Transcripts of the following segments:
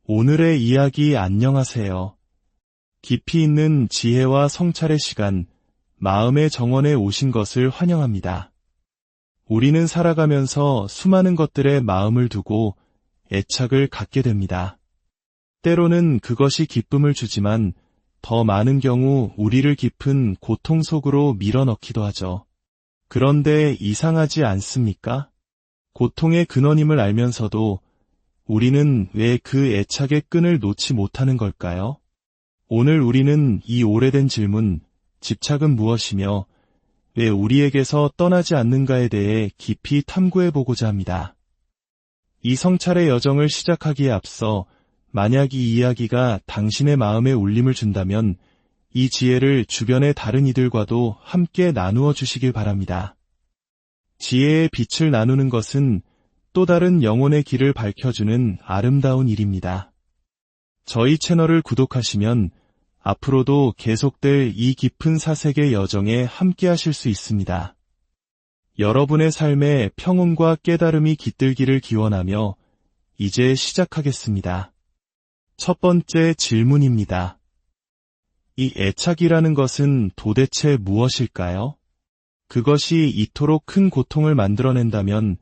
오늘의 이야기 안녕하세요. 깊이 있는 지혜와 성찰의 시간, 마음의 정원에 오신 것을 환영합니다. 우리는 살아가면서 수많은 것들에 마음을 두고 애착을 갖게 됩니다. 때로는 그것이 기쁨을 주지만 더 많은 경우 우리를 깊은 고통 속으로 밀어넣기도 하죠. 그런데 이상하지 않습니까? 고통의 근원임을 알면서도 우리는 왜 그 애착의 끈을 놓지 못하는 걸까요? 오늘 우리는 이 오래된 질문, 집착은 무엇이며 왜 우리에게서 떠나지 않는가에 대해 깊이 탐구해보고자 합니다. 이 성찰의 여정을 시작하기에 앞서 만약 이 이야기가 당신의 마음에 울림을 준다면 이 지혜를 주변의 다른 이들과도 함께 나누어 주시길 바랍니다. 지혜의 빛을 나누는 것은 또 다른 영혼의 길을 밝혀주는 아름다운 일입니다. 저희 채널을 구독하시면 앞으로도 계속될 이 깊은 사색의 여정에 함께 하실 수 있습니다. 여러분의 삶에 평온과 깨달음이 깃들기를 기원하며 이제 시작하겠습니다. 첫 번째 질문입니다. 이 애착이라는 것은 도대체 무엇일까요? 그것이 이토록 큰 고통을 만들어낸다면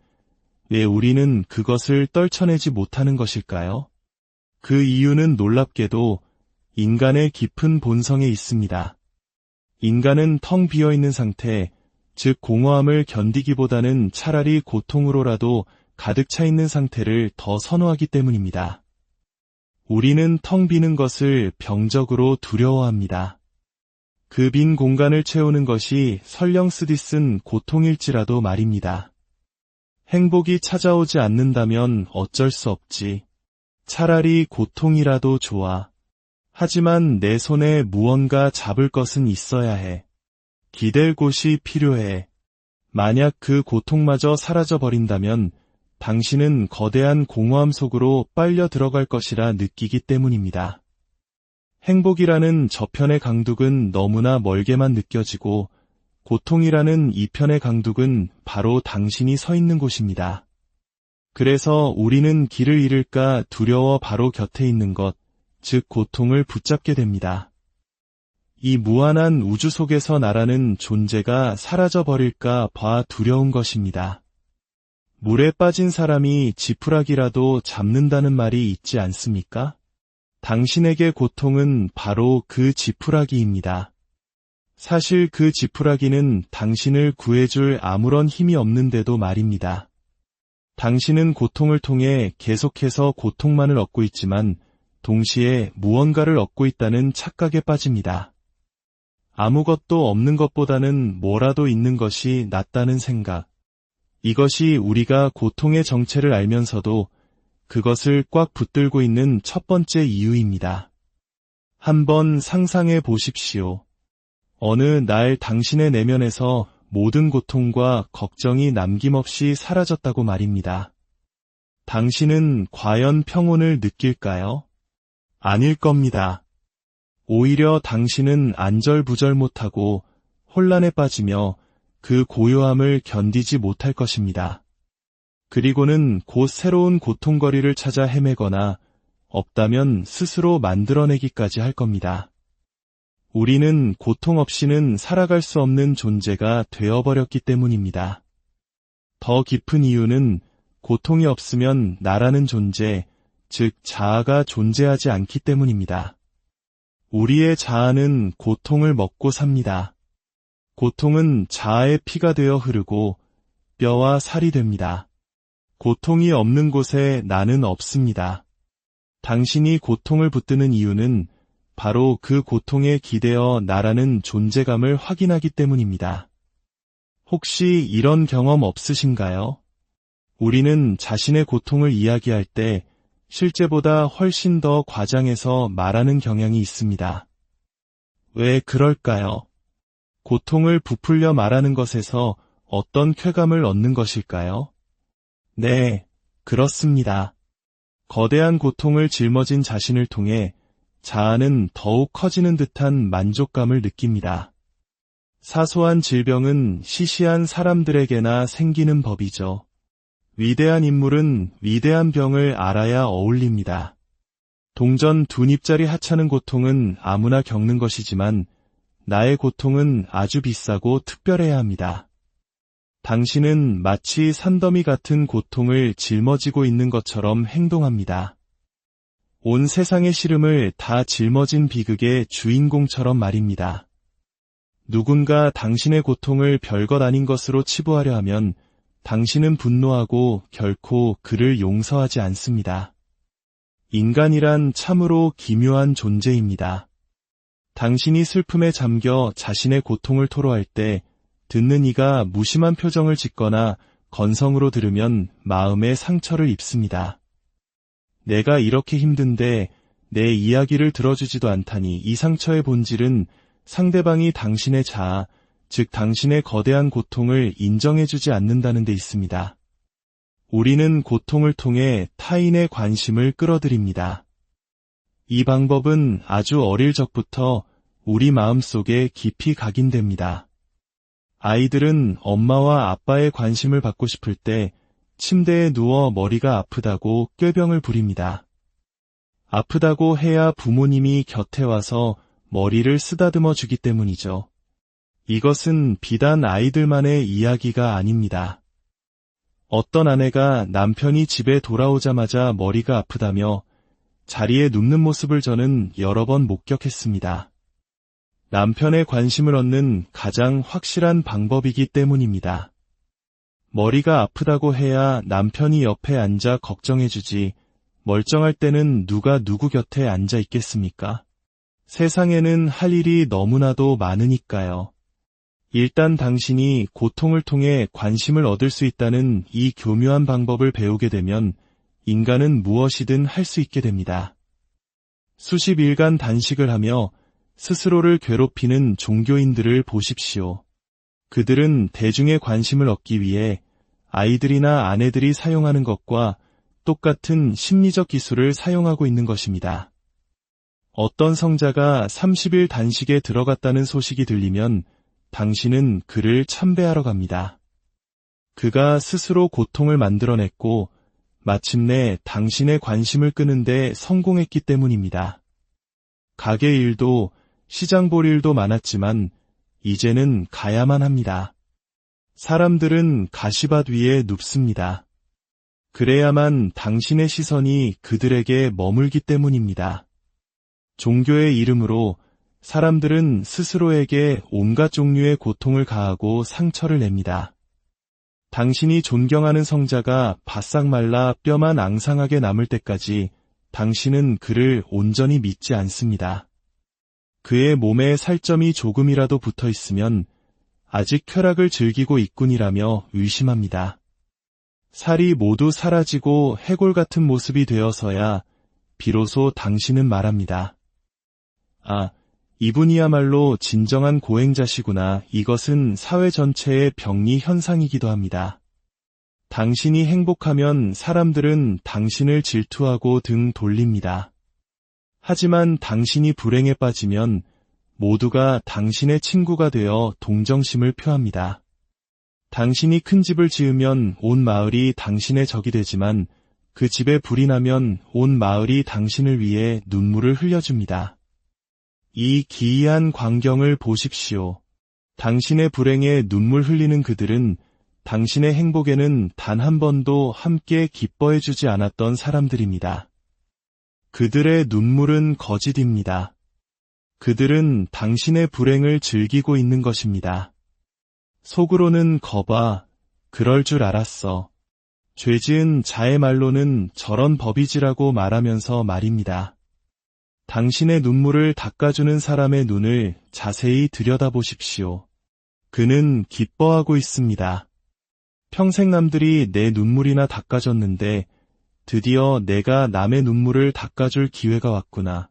왜 우리는 그것을 떨쳐내지 못하는 것일까요? 그 이유는 놀랍게도 인간의 깊은 본성에 있습니다. 인간은 텅 비어있는 상태, 즉 공허함을 견디기보다는 차라리 고통으로라도 가득 차 있는 상태를 더 선호하기 때문입니다. 우리는 텅 비는 것을 병적으로 두려워합니다. 그 빈 공간을 채우는 것이 설령 쓰디 쓴 고통일지라도 말입니다. 행복이 찾아오지 않는다면 어쩔 수 없지. 차라리 고통이라도 좋아. 하지만 내 손에 무언가 잡을 것은 있어야 해. 기댈 곳이 필요해. 만약 그 고통마저 사라져버린다면 당신은 거대한 공허함 속으로 빨려 들어갈 것이라 느끼기 때문입니다. 행복이라는 저편의 강둑은 너무나 멀게만 느껴지고 고통이라는 이편의 강둑은 바로 당신이 서 있는 곳입니다. 그래서 우리는 길을 잃을까 두려워 바로 곁에 있는 것, 즉 고통을 붙잡게 됩니다. 이 무한한 우주 속에서 나라는 존재가 사라져버릴까 봐 두려운 것입니다. 물에 빠진 사람이 지푸라기라도 잡는다는 말이 있지 않습니까? 당신에게 고통은 바로 그 지푸라기입니다. 사실 그 지푸라기는 당신을 구해줄 아무런 힘이 없는데도 말입니다. 당신은 고통을 통해 계속해서 고통만을 얻고 있지만 동시에 무언가를 얻고 있다는 착각에 빠집니다. 아무것도 없는 것보다는 뭐라도 있는 것이 낫다는 생각. 이것이 우리가 고통의 정체를 알면서도 그것을 꽉 붙들고 있는 첫 번째 이유입니다. 한번 상상해 보십시오. 어느 날 당신의 내면에서 모든 고통과 걱정이 남김없이 사라졌다고 말입니다. 당신은 과연 평온을 느낄까요? 아닐 겁니다. 오히려 당신은 안절부절 못하고 혼란에 빠지며 그 고요함을 견디지 못할 것입니다. 그리고는 곧 새로운 고통거리를 찾아 헤매거나 없다면 스스로 만들어내기까지 할 겁니다. 우리는 고통 없이는 살아갈 수 없는 존재가 되어버렸기 때문입니다. 더 깊은 이유는 고통이 없으면 나라는 존재, 즉 자아가 존재하지 않기 때문입니다. 우리의 자아는 고통을 먹고 삽니다. 고통은 자아의 피가 되어 흐르고 뼈와 살이 됩니다. 고통이 없는 곳에 나는 없습니다. 당신이 고통을 붙드는 이유는 바로 그 고통에 기대어 나라는 존재감을 확인하기 때문입니다. 혹시 이런 경험 없으신가요? 우리는 자신의 고통을 이야기할 때 실제보다 훨씬 더 과장해서 말하는 경향이 있습니다. 왜 그럴까요? 고통을 부풀려 말하는 것에서 어떤 쾌감을 얻는 것일까요? 네, 그렇습니다. 거대한 고통을 짊어진 자신을 통해 자아는 더욱 커지는 듯한 만족감을 느낍니다. 사소한 질병은 시시한 사람들에게나 생기는 법이죠. 위대한 인물은 위대한 병을 알아야 어울립니다. 동전 두 닙짜리 하찮은 고통은 아무나 겪는 것이지만 나의 고통은 아주 비싸고 특별해야 합니다. 당신은 마치 산더미 같은 고통을 짊어지고 있는 것처럼 행동합니다. 온 세상의 시름을 다 짊어진 비극의 주인공처럼 말입니다. 누군가 당신의 고통을 별것 아닌 것으로 치부하려 하면 당신은 분노하고 결코 그를 용서하지 않습니다. 인간이란 참으로 기묘한 존재입니다. 당신이 슬픔에 잠겨 자신의 고통을 토로할 때 듣는 이가 무심한 표정을 짓거나 건성으로 들으면 마음에 상처를 입습니다. 내가 이렇게 힘든데 내 이야기를 들어주지도 않다니 이 상처의 본질은 상대방이 당신의 자아, 즉 당신의 거대한 고통을 인정해주지 않는다는 데 있습니다. 우리는 고통을 통해 타인의 관심을 끌어들입니다. 이 방법은 아주 어릴 적부터 우리 마음속에 깊이 각인됩니다. 아이들은 엄마와 아빠의 관심을 받고 싶을 때 침대에 누워 머리가 아프다고 꾀병을 부립니다. 아프다고 해야 부모님이 곁에 와서 머리를 쓰다듬어 주기 때문이죠. 이것은 비단 아이들만의 이야기가 아닙니다. 어떤 아내가 남편이 집에 돌아오자마자 머리가 아프다며 자리에 눕는 모습을 저는 여러 번 목격했습니다. 남편의 관심을 얻는 가장 확실한 방법이기 때문입니다. 머리가 아프다고 해야 남편이 옆에 앉아 걱정해주지 멀쩡할 때는 누가 누구 곁에 앉아 있겠습니까? 세상에는 할 일이 너무나도 많으니까요. 일단 당신이 고통을 통해 관심을 얻을 수 있다는 이 교묘한 방법을 배우게 되면 인간은 무엇이든 할 수 있게 됩니다. 수십 일간 단식을 하며 스스로를 괴롭히는 종교인들을 보십시오. 그들은 대중의 관심을 얻기 위해 아이들이나 아내들이 사용하는 것과 똑같은 심리적 기술을 사용하고 있는 것입니다. 어떤 성자가 30일 단식에 들어갔다는 소식이 들리면 당신은 그를 참배하러 갑니다. 그가 스스로 고통을 만들어냈고 마침내 당신의 관심을 끄는데 성공했기 때문입니다. 가게 일도 시장 볼 일도 많았지만 이제는 가야만 합니다. 사람들은 가시밭 위에 눕습니다. 그래야만 당신의 시선이 그들에게 머물기 때문입니다. 종교의 이름으로 사람들은 스스로에게 온갖 종류의 고통을 가하고 상처를 냅니다. 당신이 존경하는 성자가 바싹 말라 뼈만 앙상하게 남을 때까지 당신은 그를 온전히 믿지 않습니다. 그의 몸에 살점이 조금이라도 붙어 있으면 아직 쾌락을 즐기고 있군이라며 의심합니다. 살이 모두 사라지고 해골 같은 모습이 되어서야 비로소 당신은 말합니다. 아, 이분이야말로 진정한 고행자시구나. 이것은 사회 전체의 병리 현상이기도 합니다. 당신이 행복하면 사람들은 당신을 질투하고 등 돌립니다. 하지만 당신이 불행에 빠지면 모두가 당신의 친구가 되어 동정심을 표합니다. 당신이 큰 집을 지으면 온 마을이 당신의 적이 되지만 그 집에 불이 나면 온 마을이 당신을 위해 눈물을 흘려줍니다. 이 기이한 광경을 보십시오. 당신의 불행에 눈물 흘리는 그들은 당신의 행복에는 단 한 번도 함께 기뻐해주지 않았던 사람들입니다. 그들의 눈물은 거짓입니다. 그들은 당신의 불행을 즐기고 있는 것입니다. 속으로는 거봐, 그럴 줄 알았어. 죄지은 자의 말로는 저런 법이지라고 말하면서 말입니다. 당신의 눈물을 닦아주는 사람의 눈을 자세히 들여다보십시오. 그는 기뻐하고 있습니다. 평생 남들이 내 눈물이나 닦아줬는데 드디어 내가 남의 눈물을 닦아줄 기회가 왔구나.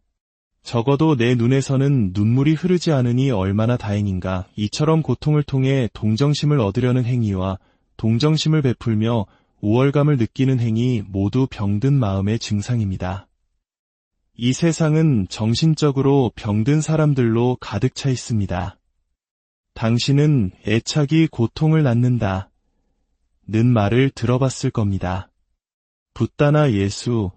적어도 내 눈에서는 눈물이 흐르지 않으니 얼마나 다행인가. 이처럼 고통을 통해 동정심을 얻으려는 행위와 동정심을 베풀며 우월감을 느끼는 행위 모두 병든 마음의 증상입니다. 이 세상은 정신적으로 병든 사람들로 가득 차 있습니다. 당신은 애착이 고통을 낳는다 는 말을 들어봤을 겁니다. 붓다나 예수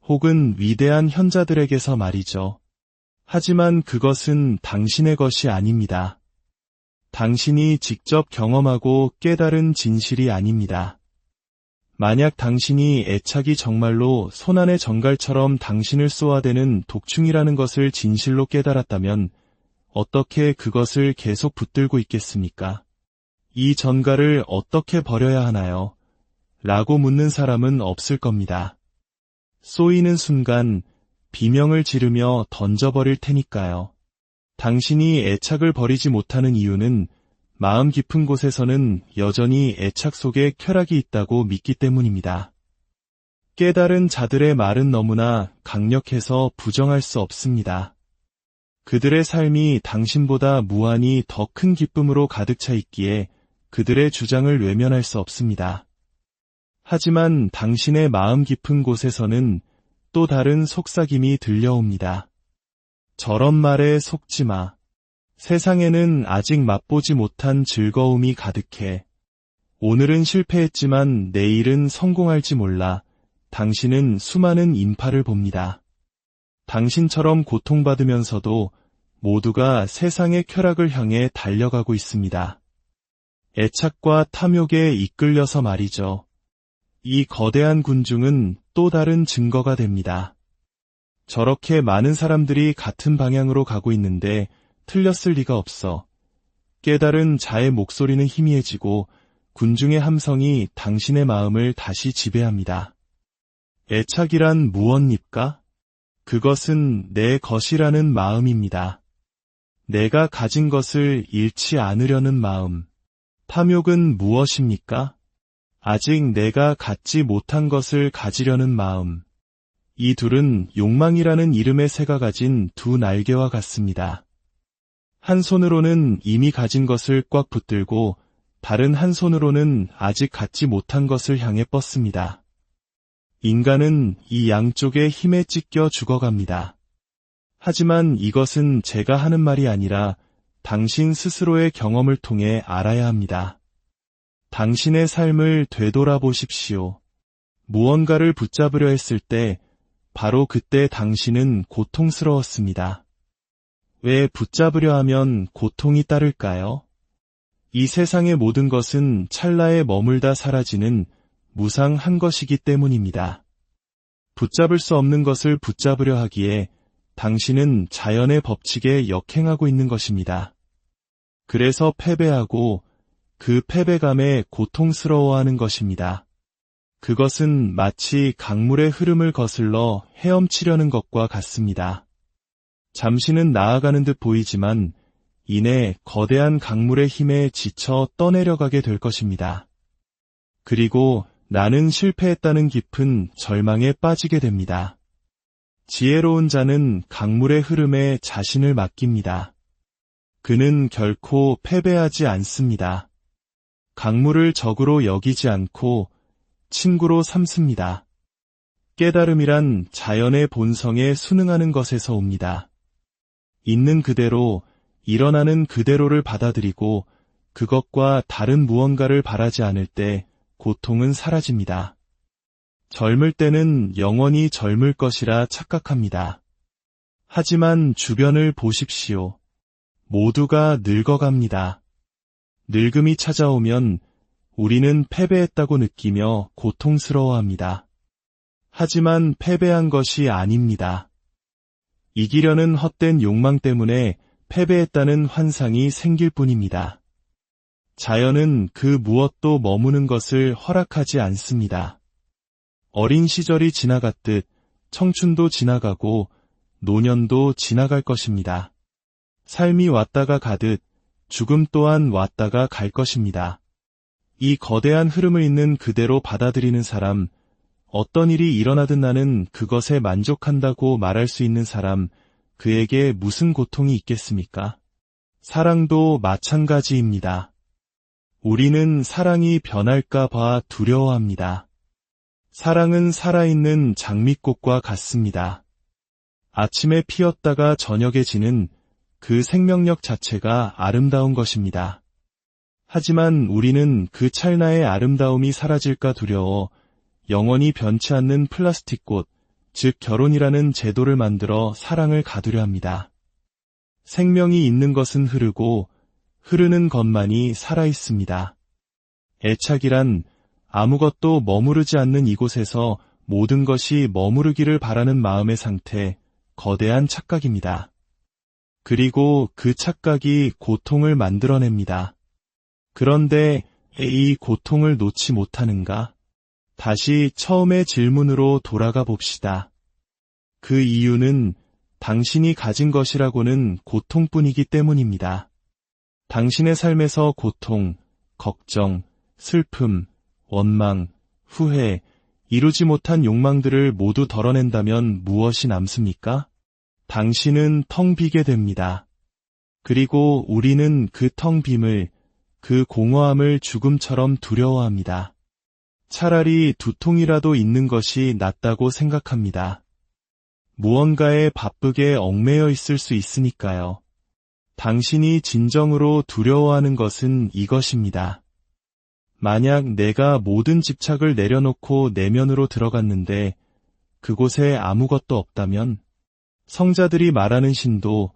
혹은 위대한 현자들에게서 말이죠. 하지만 그것은 당신의 것이 아닙니다. 당신이 직접 경험하고 깨달은 진실이 아닙니다. 만약 당신이 애착이 정말로 손안의 정갈처럼 당신을 쏘아대는 독충이라는 것을 진실로 깨달았다면 어떻게 그것을 계속 붙들고 있겠습니까? 이 전갈을 어떻게 버려야 하나요? 라고 묻는 사람은 없을 겁니다. 쏘이는 순간 비명을 지르며 던져버릴 테니까요. 당신이 애착을 버리지 못하는 이유는 마음 깊은 곳에서는 여전히 애착 속에 쾌락이 있다고 믿기 때문입니다. 깨달은 자들의 말은 너무나 강력해서 부정할 수 없습니다. 그들의 삶이 당신보다 무한히 더 큰 기쁨으로 가득 차 있기에 그들의 주장을 외면할 수 없습니다. 하지만 당신의 마음 깊은 곳에서는 또 다른 속삭임이 들려옵니다. 저런 말에 속지 마. 세상에는 아직 맛보지 못한 즐거움이 가득해. 오늘은 실패했지만 내일은 성공할지 몰라. 당신은 수많은 인파를 봅니다. 당신처럼 고통받으면서도 모두가 세상의 쾌락을 향해 달려가고 있습니다. 애착과 탐욕에 이끌려서 말이죠. 이 거대한 군중은 또 다른 증거가 됩니다. 저렇게 많은 사람들이 같은 방향으로 가고 있는데 틀렸을 리가 없어. 깨달은 자의 목소리는 희미해지고 군중의 함성이 당신의 마음을 다시 지배합니다. 애착이란 무엇입니까? 그것은 내 것이라는 마음입니다. 내가 가진 것을 잃지 않으려는 마음. 탐욕은 무엇입니까? 아직 내가 갖지 못한 것을 가지려는 마음. 이 둘은 욕망이라는 이름의 새가 가진 두 날개와 같습니다. 한 손으로는 이미 가진 것을 꽉 붙들고 다른 한 손으로는 아직 갖지 못한 것을 향해 뻗습니다. 인간은 이 양쪽의 힘에 찢겨 죽어갑니다. 하지만 이것은 제가 하는 말이 아니라 당신 스스로의 경험을 통해 알아야 합니다. 당신의 삶을 되돌아보십시오. 무언가를 붙잡으려 했을 때 바로 그때 당신은 고통스러웠습니다. 왜 붙잡으려 하면 고통이 따를까요? 이 세상의 모든 것은 찰나에 머물다 사라지는 무상한 것이기 때문입니다. 붙잡을 수 없는 것을 붙잡으려 하기에 당신은 자연의 법칙에 역행하고 있는 것입니다. 그래서 패배하고 그 패배감에 고통스러워하는 것입니다. 그것은 마치 강물의 흐름을 거슬러 헤엄치려는 것과 같습니다. 잠시는 나아가는 듯 보이지만 이내 거대한 강물의 힘에 지쳐 떠내려가게 될 것입니다. 그리고 나는 실패했다는 깊은 절망에 빠지게 됩니다. 지혜로운 자는 강물의 흐름에 자신을 맡깁니다. 그는 결코 패배하지 않습니다. 강물을 적으로 여기지 않고 친구로 삼습니다. 깨달음이란 자연의 본성에 순응하는 것에서 옵니다. 있는 그대로, 일어나는 그대로를 받아들이고 그것과 다른 무언가를 바라지 않을 때 고통은 사라집니다. 젊을 때는 영원히 젊을 것이라 착각합니다. 하지만 주변을 보십시오. 모두가 늙어갑니다. 늙음이 찾아오면 우리는 패배했다고 느끼며 고통스러워합니다. 하지만 패배한 것이 아닙니다. 이기려는 헛된 욕망 때문에 패배했다는 환상이 생길 뿐입니다. 자연은 그 무엇도 머무는 것을 허락하지 않습니다. 어린 시절이 지나갔듯 청춘도 지나가고 노년도 지나갈 것입니다. 삶이 왔다가 가듯 죽음 또한 왔다가 갈 것입니다. 이 거대한 흐름을 있는 그대로 받아들이는 사람, 어떤 일이 일어나든 나는 그것에 만족한다고 말할 수 있는 사람, 그에게 무슨 고통이 있겠습니까? 사랑도 마찬가지입니다. 우리는 사랑이 변할까 봐 두려워합니다. 사랑은 살아있는 장미꽃과 같습니다. 아침에 피었다가 저녁에 지는 그 생명력 자체가 아름다운 것입니다. 하지만 우리는 그 찰나의 아름다움이 사라질까 두려워 영원히 변치 않는 플라스틱 꽃, 즉 결혼이라는 제도를 만들어 사랑을 가두려 합니다. 생명이 있는 것은 흐르고 흐르는 것만이 살아있습니다. 애착이란 아무것도 머무르지 않는 이곳에서 모든 것이 머무르기를 바라는 마음의 상태, 거대한 착각입니다. 그리고 그 착각이 고통을 만들어냅니다. 그런데 이 고통을 놓지 못하는가? 다시 처음의 질문으로 돌아가 봅시다. 그 이유는 당신이 가진 것이라고는 고통뿐이기 때문입니다. 당신의 삶에서 고통, 걱정, 슬픔, 원망, 후회, 이루지 못한 욕망들을 모두 덜어낸다면 무엇이 남습니까? 당신은 텅 비게 됩니다. 그리고 우리는 그 텅 빔을, 그 공허함을 죽음처럼 두려워합니다. 차라리 두통이라도 있는 것이 낫다고 생각합니다. 무언가에 바쁘게 얽매여 있을 수 있으니까요. 당신이 진정으로 두려워하는 것은 이것입니다. 만약 내가 모든 집착을 내려놓고 내면으로 들어갔는데 그곳에 아무것도 없다면 성자들이 말하는 신도,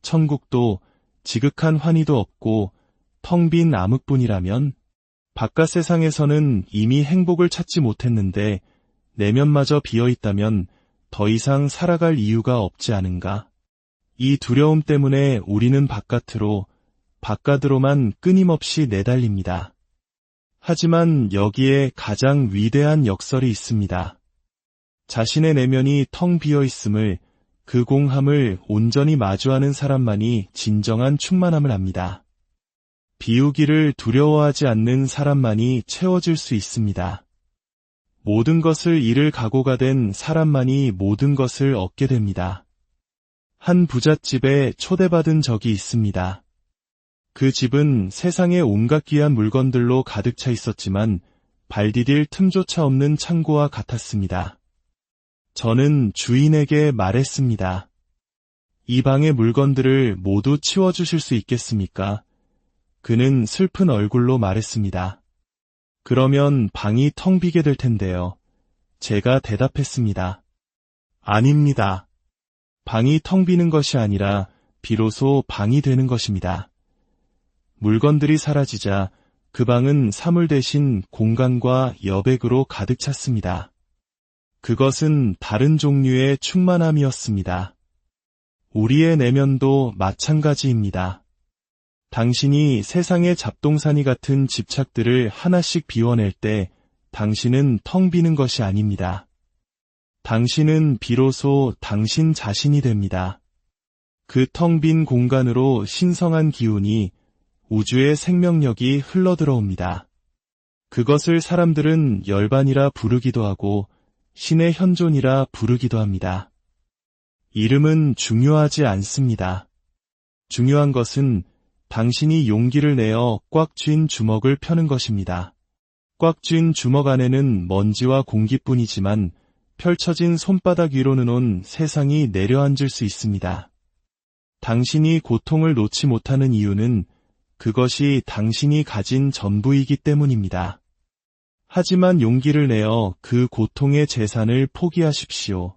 천국도, 지극한 환희도 없고 텅 빈 암흑뿐이라면 바깥 세상에서는 이미 행복을 찾지 못했는데 내면마저 비어있다면 더 이상 살아갈 이유가 없지 않은가? 이 두려움 때문에 우리는 바깥으로만 끊임없이 내달립니다. 하지만 여기에 가장 위대한 역설이 있습니다. 자신의 내면이 텅 비어 있음을, 그 공함을 온전히 마주하는 사람만이 진정한 충만함을 압니다. 비우기를 두려워하지 않는 사람만이 채워질 수 있습니다. 모든 것을 잃을 각오가 된 사람만이 모든 것을 얻게 됩니다. 한 부잣집에 초대받은 적이 있습니다. 그 집은 세상의 온갖 귀한 물건들로 가득 차 있었지만 발 디딜 틈조차 없는 창고와 같았습니다. 저는 주인에게 말했습니다. 이 방의 물건들을 모두 치워주실 수 있겠습니까? 그는 슬픈 얼굴로 말했습니다. 그러면 방이 텅 비게 될 텐데요. 제가 대답했습니다. 아닙니다. 방이 텅 비는 것이 아니라 비로소 방이 되는 것입니다. 물건들이 사라지자 그 방은 사물 대신 공간과 여백으로 가득 찼습니다. 그것은 다른 종류의 충만함이었습니다. 우리의 내면도 마찬가지입니다. 당신이 세상의 잡동사니 같은 집착들을 하나씩 비워낼 때 당신은 텅 비는 것이 아닙니다. 당신은 비로소 당신 자신이 됩니다. 그 텅 빈 공간으로 신성한 기운이, 우주의 생명력이 흘러들어옵니다. 그것을 사람들은 열반이라 부르기도 하고 신의 현존이라 부르기도 합니다. 이름은 중요하지 않습니다. 중요한 것은 당신이 용기를 내어 꽉 쥔 주먹을 펴는 것입니다. 꽉 쥔 주먹 안에는 먼지와 공기뿐이지만 펼쳐진 손바닥 위로는 온 세상이 내려앉을 수 있습니다. 당신이 고통을 놓지 못하는 이유는 그것이 당신이 가진 전부이기 때문입니다. 하지만 용기를 내어 그 고통의 재산을 포기하십시오.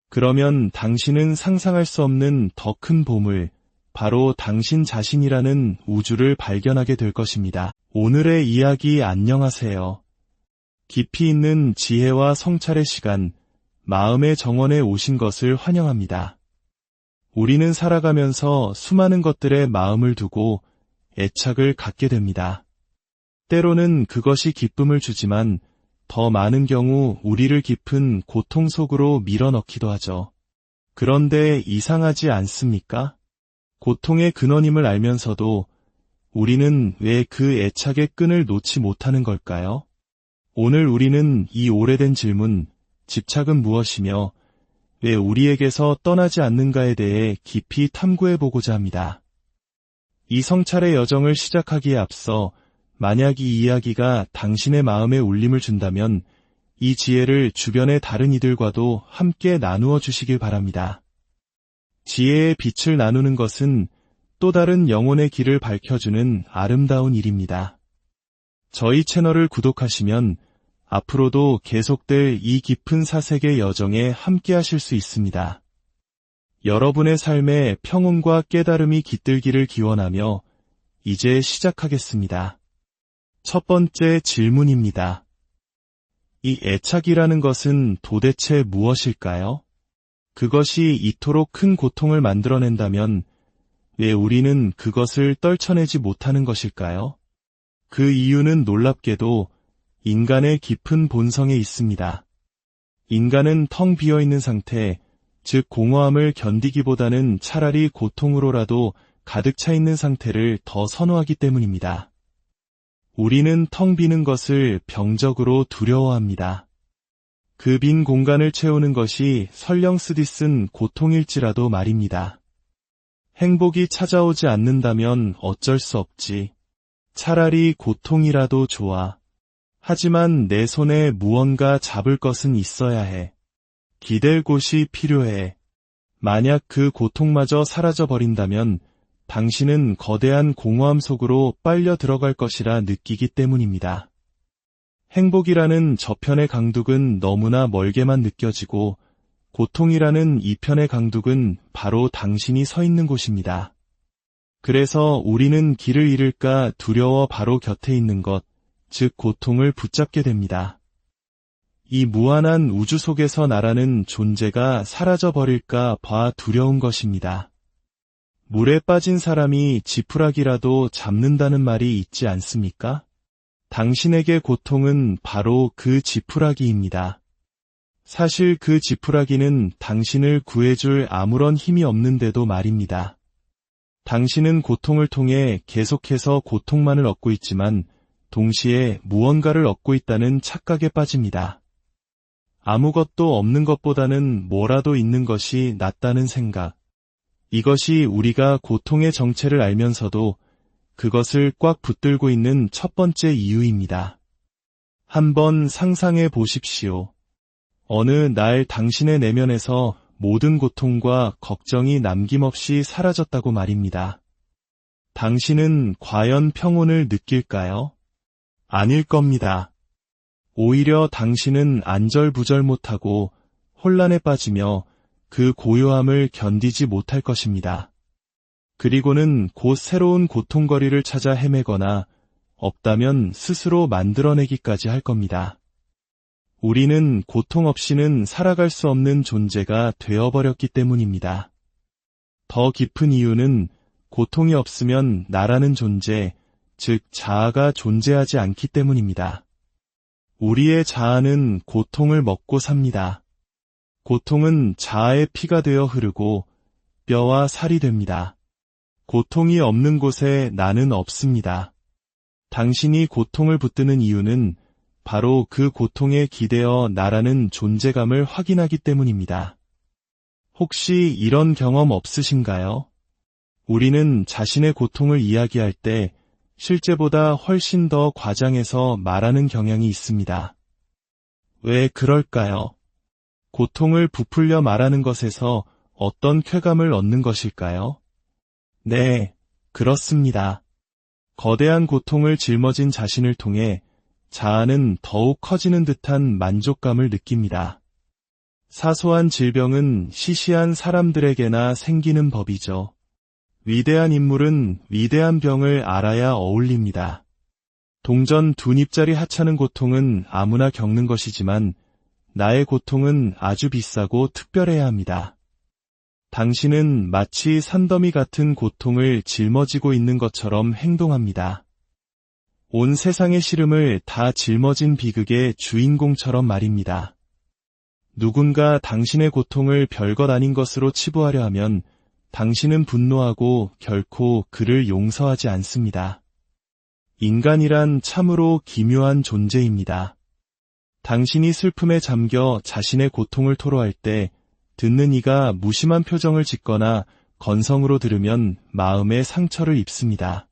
그러면 당신은 상상할 수 없는 더 큰 보물, 바로 당신 자신이라는 우주를 발견하게 될 것입니다. 오늘의 이야기 안녕하세요. 깊이 있는 지혜와 성찰의 시간, 마음의 정원에 오신 것을 환영합니다. 우리는 살아가면서 수많은 것들에 마음을 두고 애착을 갖게 됩니다. 때로는 그것이 기쁨을 주지만 더 많은 경우 우리를 깊은 고통 속으로 밀어넣기도 하죠. 그런데 이상하지 않습니까? 고통의 근원임을 알면서도 우리는 왜 그 애착의 끈을 놓지 못하는 걸까요? 오늘 우리는 이 오래된 질문, 집착은 무엇이며 왜 우리에게서 떠나지 않는가에 대해 깊이 탐구해보고자 합니다. 이 성찰의 여정을 시작하기에 앞서 만약 이 이야기가 당신의 마음에 울림을 준다면 이 지혜를 주변의 다른 이들과도 함께 나누어 주시길 바랍니다. 지혜의 빛을 나누는 것은 또 다른 영혼의 길을 밝혀주는 아름다운 일입니다. 저희 채널을 구독하시면 앞으로도 계속될 이 깊은 사색의 여정에 함께 하실 수 있습니다. 여러분의 삶에 평온과 깨달음이 깃들기를 기원하며 이제 시작하겠습니다. 첫 번째 질문입니다. 이 애착이라는 것은 도대체 무엇일까요? 그것이 이토록 큰 고통을 만들어낸다면 왜 우리는 그것을 떨쳐내지 못하는 것일까요? 그 이유는 놀랍게도 인간의 깊은 본성에 있습니다. 인간은 텅 비어있는 상태, 즉 공허함을 견디기보다는 차라리 고통으로라도 가득 차 있는 상태를 더 선호하기 때문입니다. 우리는 텅 비는 것을 병적으로 두려워합니다. 그 빈 공간을 채우는 것이 설령 쓰디 쓴 고통일지라도 말입니다. 행복이 찾아오지 않는다면 어쩔 수 없지. 차라리 고통이라도 좋아. 하지만 내 손에 무언가 잡을 것은 있어야 해. 기댈 곳이 필요해. 만약 그 고통마저 사라져버린다면 당신은 거대한 공허함 속으로 빨려 들어갈 것이라 느끼기 때문입니다. 행복이라는 저편의 강둑은 너무나 멀게만 느껴지고 고통이라는 이편의 강둑은 바로 당신이 서 있는 곳입니다. 그래서 우리는 길을 잃을까 두려워 바로 곁에 있는 것, 즉 고통을 붙잡게 됩니다. 이 무한한 우주 속에서 나라는 존재가 사라져버릴까 봐 두려운 것입니다. 물에 빠진 사람이 지푸라기라도 잡는다는 말이 있지 않습니까? 당신에게 고통은 바로 그 지푸라기입니다. 사실 그 지푸라기는 당신을 구해줄 아무런 힘이 없는데도 말입니다. 당신은 고통을 통해 계속해서 고통만을 얻고 있지만 동시에 무언가를 얻고 있다는 착각에 빠집니다. 아무것도 없는 것보다는 뭐라도 있는 것이 낫다는 생각. 이것이 우리가 고통의 정체를 알면서도 그것을 꽉 붙들고 있는 첫 번째 이유입니다. 한번 상상해 보십시오. 어느 날 당신의 내면에서 모든 고통과 걱정이 남김없이 사라졌다고 말입니다. 당신은 과연 평온을 느낄까요? 아닐 겁니다. 오히려 당신은 안절부절 못하고 혼란에 빠지며 그 고요함을 견디지 못할 것입니다. 그리고는 곧 새로운 고통거리를 찾아 헤매거나 없다면 스스로 만들어내기까지 할 겁니다. 우리는 고통 없이는 살아갈 수 없는 존재가 되어버렸기 때문입니다. 더 깊은 이유는 고통이 없으면 나라는 존재, 즉 자아가 존재하지 않기 때문입니다. 우리의 자아는 고통을 먹고 삽니다. 고통은 자아의 피가 되어 흐르고 뼈와 살이 됩니다. 고통이 없는 곳에 나는 없습니다. 당신이 고통을 붙드는 이유는 바로 그 고통에 기대어 나라는 존재감을 확인하기 때문입니다. 혹시 이런 경험 없으신가요? 우리는 자신의 고통을 이야기할 때 실제보다 훨씬 더 과장해서 말하는 경향이 있습니다. 왜 그럴까요? 고통을 부풀려 말하는 것에서 어떤 쾌감을 얻는 것일까요? 네, 그렇습니다. 거대한 고통을 짊어진 자신을 통해 자아는 더욱 커지는 듯한 만족감을 느낍니다. 사소한 질병은 시시한 사람들에게나 생기는 법이죠. 위대한 인물은 위대한 병을 알아야 어울립니다. 동전 두 닙짜리 하찮은 고통은 아무나 겪는 것이지만 나의 고통은 아주 비싸고 특별해야 합니다. 당신은 마치 산더미 같은 고통을 짊어지고 있는 것처럼 행동합니다. 온 세상의 시름을 다 짊어진 비극의 주인공처럼 말입니다. 누군가 당신의 고통을 별것 아닌 것으로 치부하려 하면 당신은 분노하고 결코 그를 용서하지 않습니다. 인간이란 참으로 기묘한 존재입니다. 당신이 슬픔에 잠겨 자신의 고통을 토로할 때 듣는 이가 무심한 표정을 짓거나 건성으로 들으면 마음에 상처를 입습니다.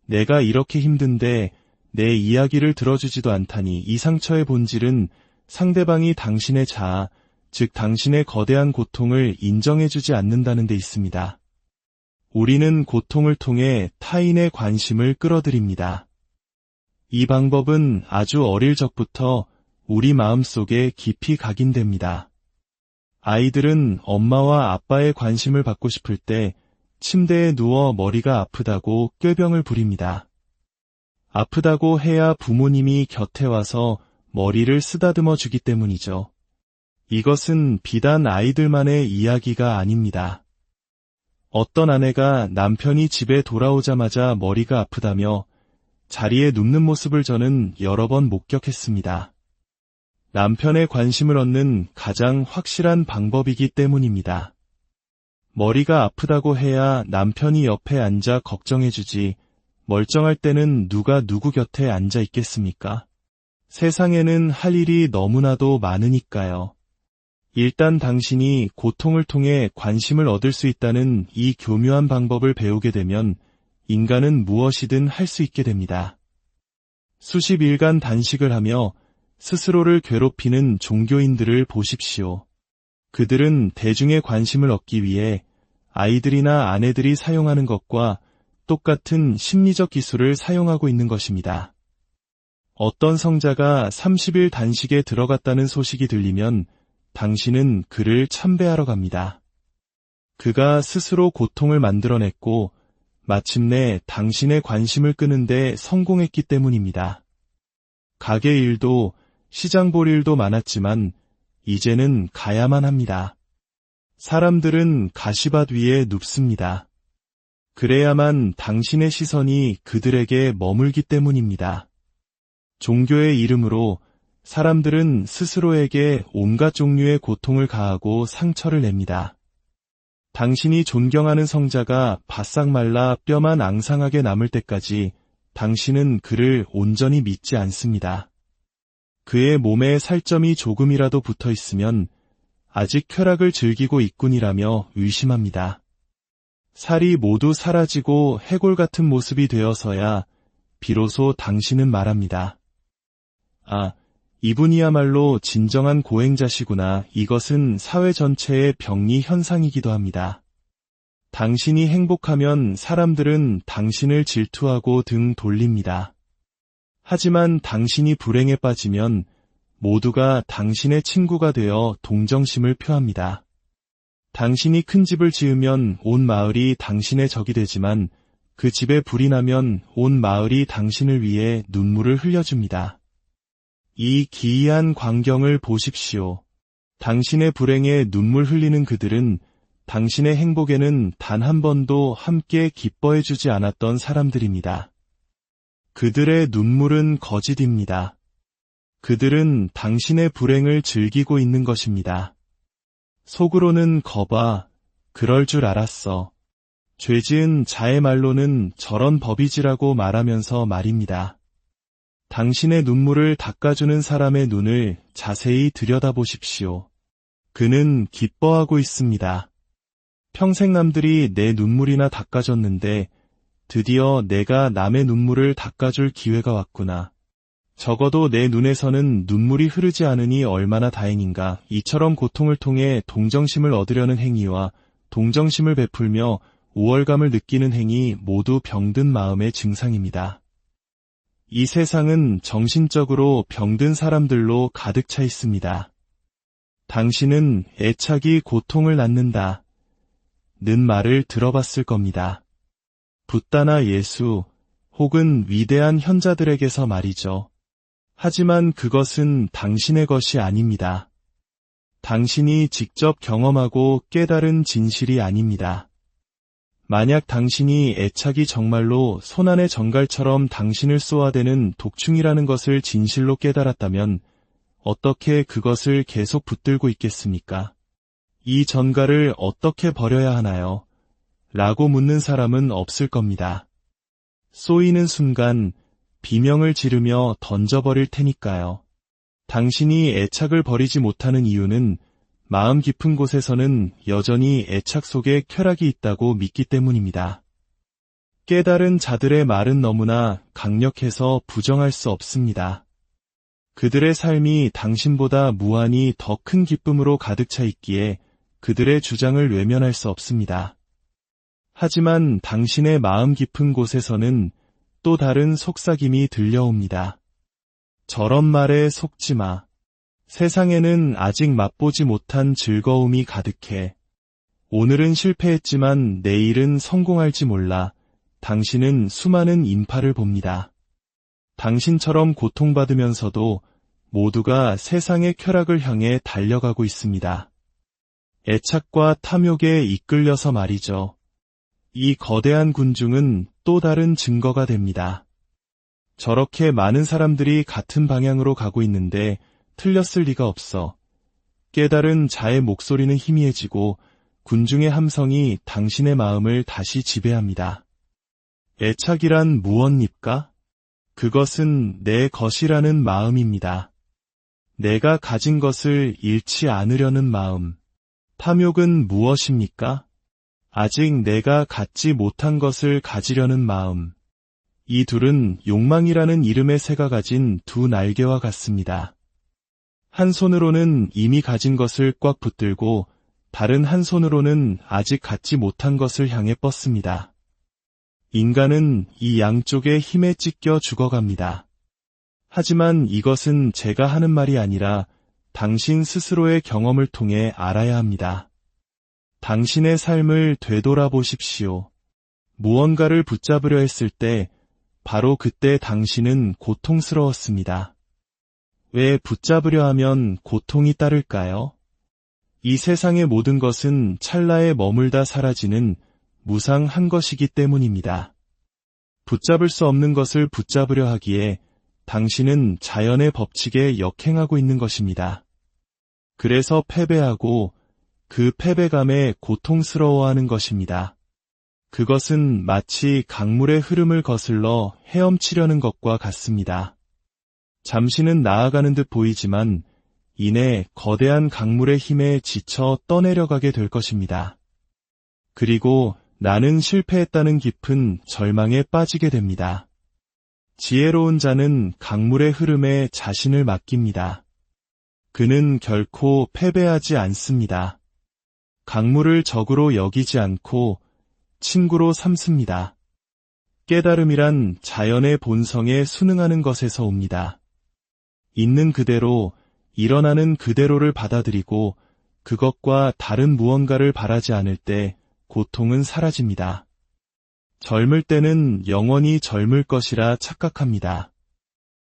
내가 이렇게 힘든데 내 이야기를 들어주지도 않다니 이 상처의 본질은 상대방이 당신의 자아, 즉 당신의 거대한 고통을 인정해주지 않는다는 데 있습니다. 우리는 고통을 통해 타인의 관심을 끌어들입니다. 이 방법은 아주 어릴 적부터 우리 마음속에 깊이 각인됩니다. 아이들은 엄마와 아빠의 관심을 받고 싶을 때 침대에 누워 머리가 아프다고 꾀병을 부립니다. 아프다고 해야 부모님이 곁에 와서 머리를 쓰다듬어 주기 때문이죠. 이것은 비단 아이들만의 이야기가 아닙니다. 어떤 아내가 남편이 집에 돌아오자마자 머리가 아프다며 자리에 눕는 모습을 저는 여러 번 목격했습니다. 남편의 관심을 얻는 가장 확실한 방법이기 때문입니다. 머리가 아프다고 해야 남편이 옆에 앉아 걱정해주지, 멀쩡할 때는 누가 누구 곁에 앉아 있겠습니까? 세상에는 할 일이 너무나도 많으니까요. 일단 당신이 고통을 통해 관심을 얻을 수 있다는 이 교묘한 방법을 배우게 되면 인간은 무엇이든 할 수 있게 됩니다. 수십 일간 단식을 하며 스스로를 괴롭히는 종교인들을 보십시오. 그들은 대중의 관심을 얻기 위해 아이들이나 아내들이 사용하는 것과 똑같은 심리적 기술을 사용하고 있는 것입니다. 어떤 성자가 30일 단식에 들어갔다는 소식이 들리면 당신은 그를 참배하러 갑니다. 그가 스스로 고통을 만들어냈고 마침내 당신의 관심을 끄는 데 성공했기 때문입니다. 가게 일도 시장 볼 일도 많았지만 이제는 가야만 합니다. 사람들은 가시밭 위에 눕습니다. 그래야만 당신의 시선이 그들에게 머물기 때문입니다. 종교의 이름으로 사람들은 스스로에게 온갖 종류의 고통을 가하고 상처를 냅니다. 당신이 존경하는 성자가 바싹 말라 뼈만 앙상하게 남을 때까지 당신은 그를 온전히 믿지 않습니다. 그의 몸에 살점이 조금이라도 붙어 있으면 아직 쾌락을 즐기고 있군이라며 의심합니다. 살이 모두 사라지고 해골 같은 모습이 되어서야 비로소 당신은 말합니다. 아, 이분이야말로 진정한 고행자시구나. 이것은 사회 전체의 병리 현상이기도 합니다. 당신이 행복하면 사람들은 당신을 질투하고 등 돌립니다. 하지만 당신이 불행에 빠지면 모두가 당신의 친구가 되어 동정심을 표합니다. 당신이 큰 집을 지으면 온 마을이 당신의 적이 되지만 그 집에 불이 나면 온 마을이 당신을 위해 눈물을 흘려줍니다. 이 기이한 광경을 보십시오. 당신의 불행에 눈물 흘리는 그들은 당신의 행복에는 단 한 번도 함께 기뻐해주지 않았던 사람들입니다. 그들의 눈물은 거짓입니다. 그들은 당신의 불행을 즐기고 있는 것입니다. 속으로는 거봐, 그럴 줄 알았어. 죄지은 자의 말로는 저런 법이지라고 말하면서 말입니다. 당신의 눈물을 닦아주는 사람의 눈을 자세히 들여다보십시오. 그는 기뻐하고 있습니다. 평생 남들이 내 눈물이나 닦아줬는데 드디어 내가 남의 눈물을 닦아줄 기회가 왔구나. 적어도 내 눈에서는 눈물이 흐르지 않으니 얼마나 다행인가. 이처럼 고통을 통해 동정심을 얻으려는 행위와 동정심을 베풀며 우월감을 느끼는 행위 모두 병든 마음의 증상입니다. 이 세상은 정신적으로 병든 사람들로 가득 차 있습니다. 당신은 애착이 고통을 낳는다 는 말을 들어봤을 겁니다. 붓다나 예수 혹은 위대한 현자들에게서 말이죠. 하지만 그것은 당신의 것이 아닙니다. 당신이 직접 경험하고 깨달은 진실이 아닙니다. 만약 당신이 애착이 정말로 손안의 정갈처럼 당신을 쏘아대는 독충이라는 것을 진실로 깨달았다면 어떻게 그것을 계속 붙들고 있겠습니까? 이 전갈을 어떻게 버려야 하나요? 라고 묻는 사람은 없을 겁니다. 쏘이는 순간 비명을 지르며 던져버릴 테니까요. 당신이 애착을 버리지 못하는 이유는 마음 깊은 곳에서는 여전히 애착 속에 쾌락이 있다고 믿기 때문입니다. 깨달은 자들의 말은 너무나 강력해서 부정할 수 없습니다. 그들의 삶이 당신보다 무한히 더 큰 기쁨으로 가득 차 있기에 그들의 주장을 외면할 수 없습니다. 하지만 당신의 마음 깊은 곳에서는 또 다른 속삭임이 들려옵니다. 저런 말에 속지 마. 세상에는 아직 맛보지 못한 즐거움이 가득해. 오늘은 실패했지만 내일은 성공할지 몰라. 당신은 수많은 인파를 봅니다. 당신처럼 고통받으면서도 모두가 세상의 쾌락을 향해 달려가고 있습니다. 애착과 탐욕에 이끌려서 말이죠. 이 거대한 군중은 또 다른 증거가 됩니다. 저렇게 많은 사람들이 같은 방향으로 가고 있는데 틀렸을 리가 없어. 깨달은 자의 목소리는 희미해지고 군중의 함성이 당신의 마음을 다시 지배합니다. 애착이란 무엇입니까? 그것은 내 것이라는 마음입니다. 내가 가진 것을 잃지 않으려는 마음. 탐욕은 무엇입니까? 아직 내가 갖지 못한 것을 가지려는 마음. 이 둘은 욕망이라는 이름의 새가 가진 두 날개와 같습니다. 한 손으로는 이미 가진 것을 꽉 붙들고 다른 한 손으로는 아직 갖지 못한 것을 향해 뻗습니다. 인간은 이 양쪽의 힘에 찢겨 죽어갑니다. 하지만 이것은 제가 하는 말이 아니라 당신 스스로의 경험을 통해 알아야 합니다. 당신의 삶을 되돌아보십시오. 무언가를 붙잡으려 했을 때 바로 그때 당신은 고통스러웠습니다. 왜 붙잡으려 하면 고통이 따를까요? 이 세상의 모든 것은 찰나에 머물다 사라지는 무상한 것이기 때문입니다. 붙잡을 수 없는 것을 붙잡으려 하기에 당신은 자연의 법칙에 역행하고 있는 것입니다. 그래서 패배하고 그 패배감에 고통스러워하는 것입니다. 그것은 마치 강물의 흐름을 거슬러 헤엄치려는 것과 같습니다. 잠시는 나아가는 듯 보이지만 이내 거대한 강물의 힘에 지쳐 떠내려가게 될 것입니다. 그리고 나는 실패했다는 깊은 절망에 빠지게 됩니다. 지혜로운 자는 강물의 흐름에 자신을 맡깁니다. 그는 결코 패배하지 않습니다. 강물을 적으로 여기지 않고 친구로 삼습니다. 깨달음이란 자연의 본성에 순응하는 것에서 옵니다. 있는 그대로, 일어나는 그대로를 받아들이고 그것과 다른 무언가를 바라지 않을 때 고통은 사라집니다. 젊을 때는 영원히 젊을 것이라 착각합니다.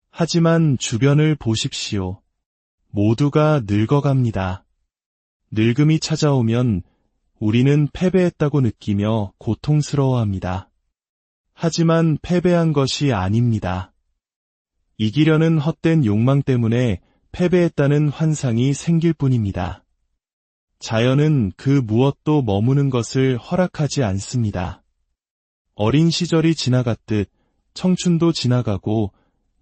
하지만 주변을 보십시오. 모두가 늙어갑니다. 늙음이 찾아오면 우리는 패배했다고 느끼며 고통스러워합니다. 하지만 패배한 것이 아닙니다. 이기려는 헛된 욕망 때문에 패배했다는 환상이 생길 뿐입니다. 자연은 그 무엇도 머무는 것을 허락하지 않습니다. 어린 시절이 지나갔듯 청춘도 지나가고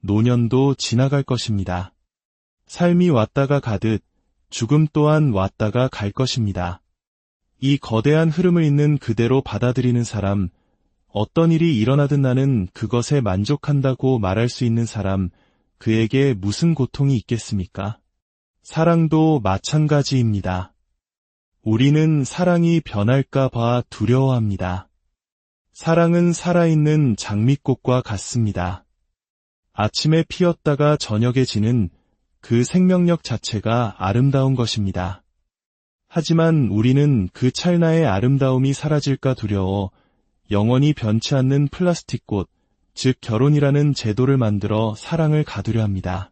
노년도 지나갈 것입니다. 삶이 왔다가 가듯 죽음 또한 왔다가 갈 것입니다. 이 거대한 흐름을 있는 그대로 받아들이는 사람, 어떤 일이 일어나든 나는 그것에 만족한다고 말할 수 있는 사람, 그에게 무슨 고통이 있겠습니까? 사랑도 마찬가지입니다. 우리는 사랑이 변할까 봐 두려워합니다. 사랑은 살아있는 장미꽃과 같습니다. 아침에 피었다가 저녁에 지는 그 생명력 자체가 아름다운 것입니다. 하지만 우리는 그 찰나의 아름다움이 사라질까 두려워 영원히 변치 않는 플라스틱 꽃, 즉 결혼이라는 제도를 만들어 사랑을 가두려 합니다.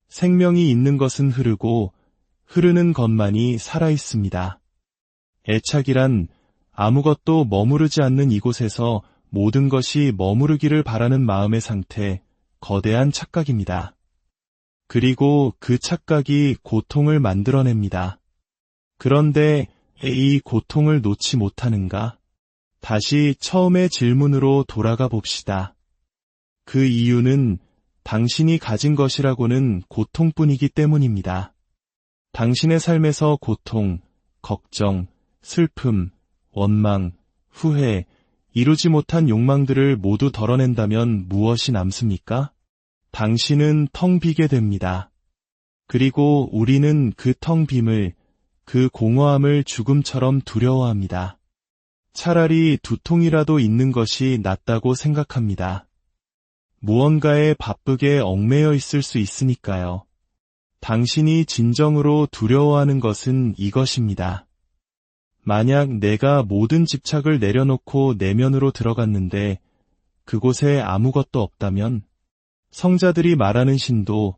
생명이 있는 것은 흐르고 흐르는 것만이 살아있습니다. 애착이란 아무것도 머무르지 않는 이곳에서 모든 것이 머무르기를 바라는 마음의 상태, 거대한 착각입니다. 그리고 그 착각이 고통을 만들어냅니다. 그런데 이 고통을 놓지 못하는가? 다시 처음의 질문으로 돌아가 봅시다. 그 이유는 당신이 가진 것이라고는 고통뿐이기 때문입니다. 당신의 삶에서 고통, 걱정, 슬픔, 원망, 후회, 이루지 못한 욕망들을 모두 덜어낸다면 무엇이 남습니까? 당신은 텅 비게 됩니다. 그리고 우리는 그 텅 빔을, 그 공허함을 죽음처럼 두려워합니다. 차라리 두통이라도 있는 것이 낫다고 생각합니다. 무언가에 바쁘게 얽매여 있을 수 있으니까요. 당신이 진정으로 두려워하는 것은 이것입니다. 만약 내가 모든 집착을 내려놓고 내면으로 들어갔는데 그곳에 아무것도 없다면, 성자들이 말하는 신도,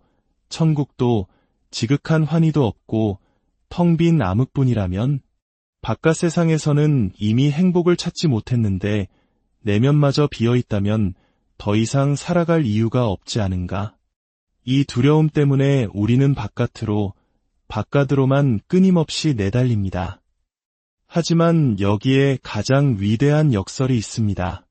천국도, 지극한 환희도 없고 텅 빈 암흑뿐이라면, 바깥 세상에서는 이미 행복을 찾지 못했는데 내면마저 비어있다면 더 이상 살아갈 이유가 없지 않은가? 이 두려움 때문에 우리는 바깥으로만 끊임없이 내달립니다. 하지만 여기에 가장 위대한 역설이 있습니다.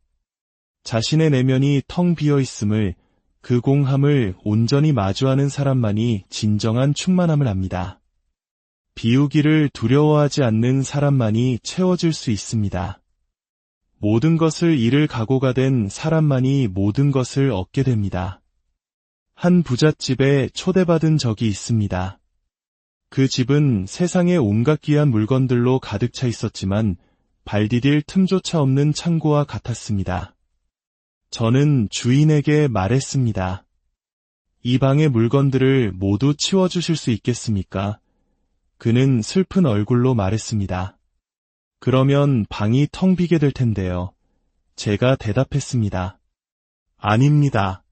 자신의 내면이 텅 비어 있음을, 그 공함을 온전히 마주하는 사람만이 진정한 충만함을 압니다. 비우기를 두려워하지 않는 사람만이 채워질 수 있습니다. 모든 것을 잃을 각오가 된 사람만이 모든 것을 얻게 됩니다. 한 부잣집에 초대받은 적이 있습니다. 그 집은 세상의 온갖 귀한 물건들로 가득 차 있었지만 발 디딜 틈조차 없는 창고와 같았습니다. 저는 주인에게 말했습니다. 이 방의 물건들을 모두 치워주실 수 있겠습니까? 그는 슬픈 얼굴로 말했습니다. 그러면 방이 텅 비게 될 텐데요. 제가 대답했습니다. 아닙니다.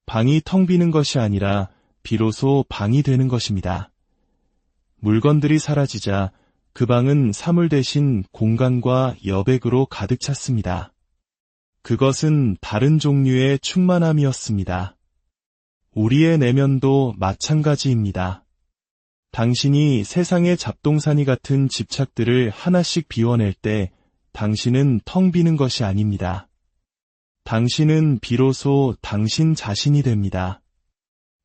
방이 텅 비는 것이 아니라 비로소 방이 되는 것입니다. 물건들이 사라지자 그 방은 사물 대신 공간과 여백으로 가득 찼습니다. 그것은 다른 종류의 충만함이었습니다. 우리의 내면도 마찬가지입니다. 당신이 세상의 잡동사니 같은 집착들을 하나씩 비워낼 때 당신은 텅 비는 것이 아닙니다. 당신은 비로소 당신 자신이 됩니다.